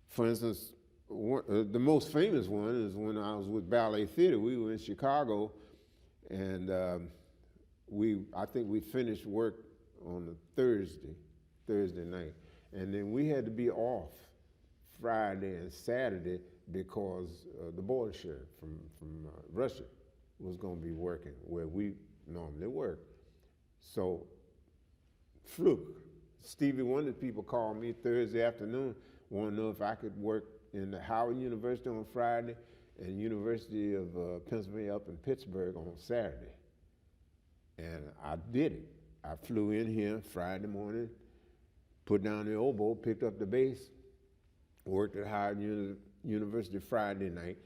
For instance, the most famous one is when I was with Ballet Theater. We were in Chicago, and I think we finished work on a Thursday night. And then we had to be off Friday and Saturday because the border sheriff from Russia was going to be working where we normally work. So, fluke. Stevie Wonder people called me Thursday afternoon, want to know if I could work in the Howard University on Friday and University of Pennsylvania up in Pittsburgh on Saturday. And I did it. I flew in here Friday morning, put down the oboe, picked up the bass, worked at Howard University Friday night,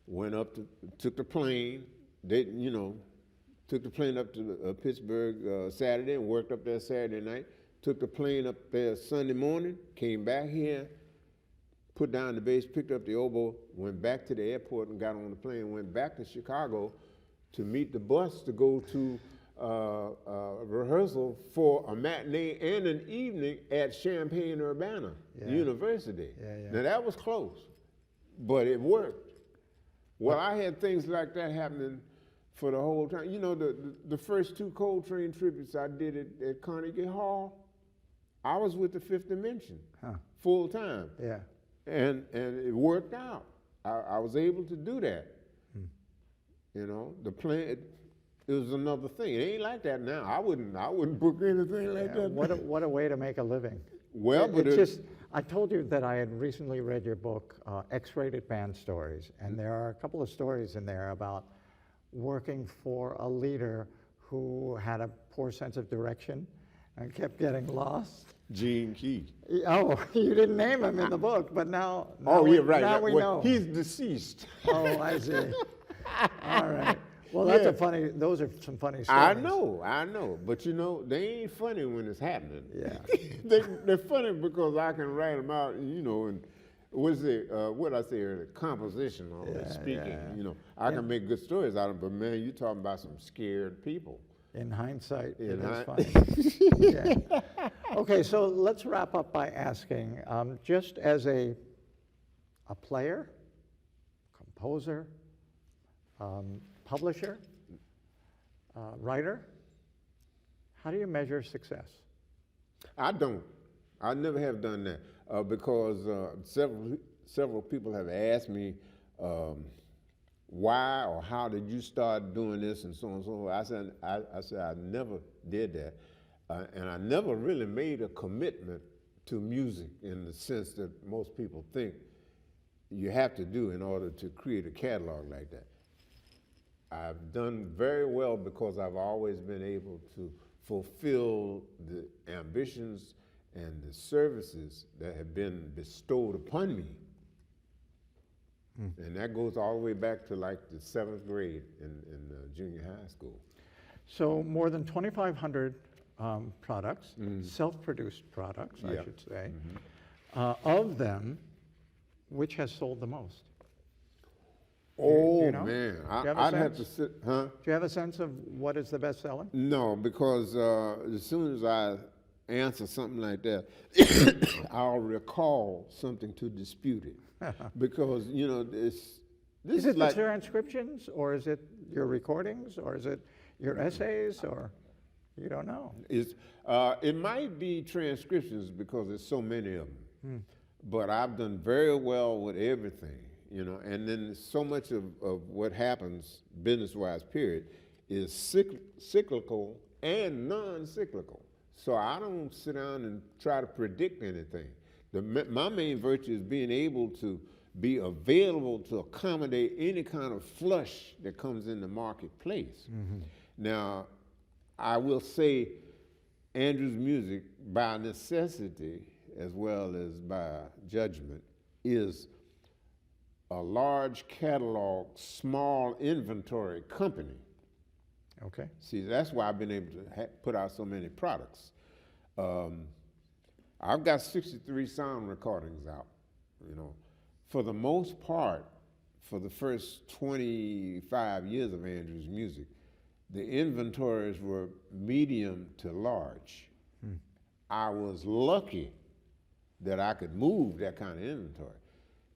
went up took the plane, took the plane up to Pittsburgh Saturday and worked up there Saturday night. Took the plane up there Sunday morning, came back here, put down the bass, picked up the oboe, went back to the airport and got on the plane, went back to Chicago to meet the bus to go to rehearsal for a matinee and an evening at Champaign-Urbana University. Yeah. Now that was close, but it worked. Well, I had things like that happening for the whole time. You know, the first two Coltrane tributes I did at Carnegie Hall, I was with the Fifth Dimension full time. Yeah. And it worked out. I was able to do that. You know, the plan, it was another thing. It ain't like that now. I wouldn't book anything like that. What a way to make a living. Well, but it's just, I told you that I had recently read your book, X-Rated Band Stories, and there are a couple of stories in there about working for a leader who had a poor sense of direction I kept getting lost. Gene Key. Oh, you didn't name him in the book, but now Oh, we, yeah, right. now we Well, know. he's deceased. Oh, I see. All right. Well, that's Yeah. a funny. Those are some funny I stories. know. But you know, they ain't funny when it's happening. Yeah. They're funny because I can write them out, you know, and what's it, what I say earlier, composition or Yeah, speaking, yeah. you know. I can make good stories out of them, but man, you're talking about some scared people. In hindsight, In it is hi- funny. Yeah. Okay, so let's wrap up by asking, just as a player, composer, publisher, writer, how do you measure success? I don't. I never have done that because several people have asked me why or how did you start doing this and so on and so forth. I said I never did that, and I never really made a commitment to music in the sense that most people think you have to do in order to create a catalog like that. I've done very well because I've always been able to fulfill the ambitions and the services that have been bestowed upon me. And that goes all the way back to like the 7th grade in junior high school. So more than 2,500 products, self-produced products, I Yeah. should say. Of them, which has sold the most? Oh, you know? man, Do you have a I'd have to sense? sit, huh? Do you have a sense of what is the best seller? No, because as soon as I answer something like that, I'll recall something to dispute it. Because, you know, this Is it like, the transcriptions, or is it your recordings, or is it your essays, or you don't know? it might be transcriptions because there's so many of them. But I've done very well with everything, you know, and then so much of what happens business-wise, period, is cyclical and non-cyclical. So I don't sit down and try to predict anything. My main virtue is being able to be available to accommodate any kind of flush that comes in the marketplace. Now, I will say Andrew's music, by necessity as well as by judgment, is a large catalog, small inventory company. Okay. See, that's why I've been able to put out so many products. I've got 63 sound recordings out, you know. For the most part, for the first 25 years of Andrew's music, the inventories were medium to large. I was lucky that I could move that kind of inventory.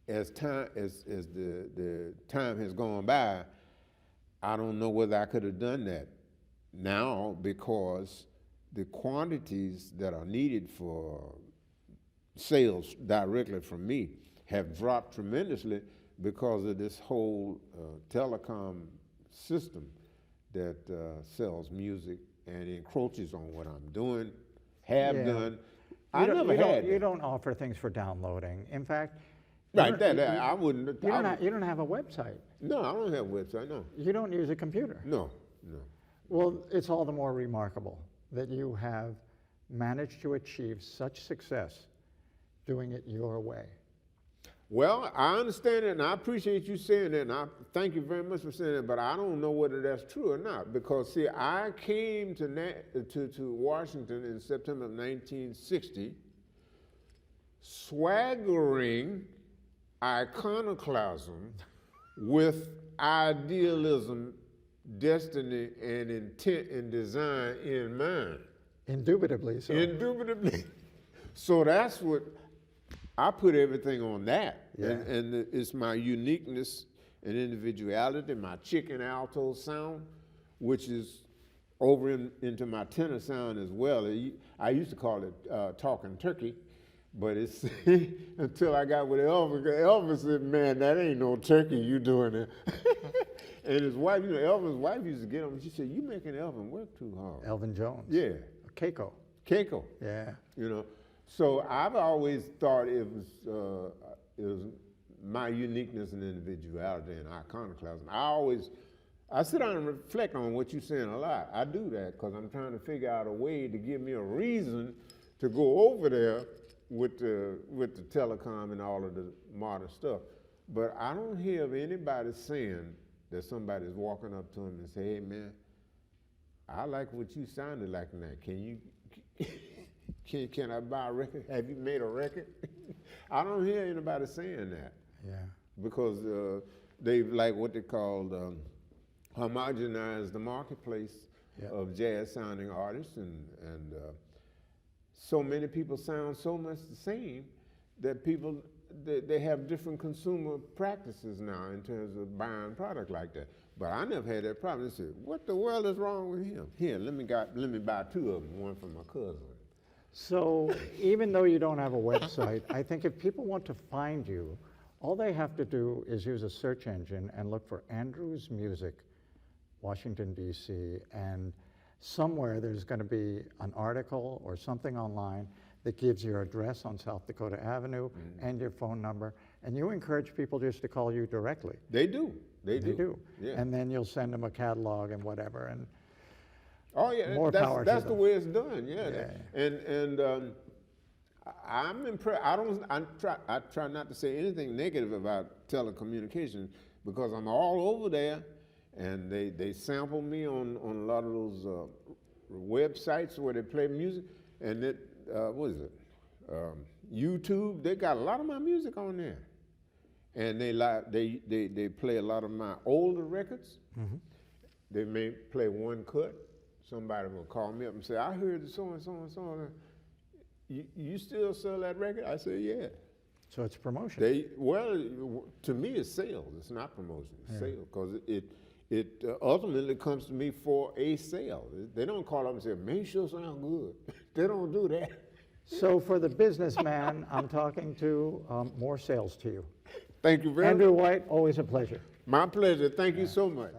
As the time has gone by, I don't know whether I could have done that now because the quantities that are needed for sales directly from me have dropped tremendously because of this whole telecom system that sells music and encroaches on what I'm doing, have Yeah. done. I never had You that. don't offer things for downloading. In fact, Right, I wouldn't. you don't have a website. No, I don't have a website, no. You don't use a computer. No. Well, it's all the more remarkable that you have managed to achieve such success doing it your way. Well, I understand it, and I appreciate you saying that, and I thank you very much for saying that, but I don't know whether that's true or not, because, see, I came to Washington in September of 1960, swaggering iconoclasm with idealism, destiny, and intent and design in mind. Indubitably so. Indubitably. So that's what, I put everything on that. Yeah. And it's my uniqueness and individuality, my chicken alto sound, which is over into my tenor sound as well. I used to call it talking turkey, but it's until I got with Elvis. Elvis said, "Man, that ain't no turkey you doing it." And his wife, you know, Elvin's wife used to get him. She said, "You making Elvin work too hard." Elvin Jones. Yeah, Keiko. Keiko. Yeah. You know, so I've always thought it was my uniqueness and individuality and iconoclasm. I sit down and reflect on what you're saying a lot. I do that because I'm trying to figure out a way to give me a reason to go over there with the telecom and all of the modern stuff. But I don't hear of anybody saying that somebody's walking up to him and say, hey man, I like what you sounded like in that. Can I buy a record? Have you made a record? I don't hear anybody saying that. Yeah. Because they've like what they call homogenize the marketplace of jazz sounding artists, and so many people sound so much the same that people they have different consumer practices now in terms of buying product like that. But I never had that problem. They said, what the world is wrong with him? Here, let me buy two of them, one for my cousin. So even though you don't have a website, I think if people want to find you, all they have to do is use a search engine and look for Andrew's Music, Washington, D.C., and somewhere there's going to be an article or something online that gives your address on South Dakota Avenue and your phone number, and you encourage people just to call you directly. They do. They do. Yeah. And then you'll send them a catalog and whatever, and oh yeah, more power to them. That's the way it's done. Yeah. And I'm impressed. I try not to say anything negative about telecommunications because I'm all over there, and they sample me on a lot of those websites where they play music, and what is it? YouTube. They got a lot of my music on there, and they play a lot of my older records. Mm-hmm. They may play one cut. Somebody will call me up and say, I heard so and so and so. You still sell that record? I say, yeah. So it's promotion. To me, it's sales. It's not promotion. It's sales, because it ultimately comes to me for a sale. They don't call up and say, man, you sure sound good. They don't do that. So for the businessman I'm talking to, more sales to you. Thank you very much. Andrew White, always a pleasure. My pleasure. Thank you so much.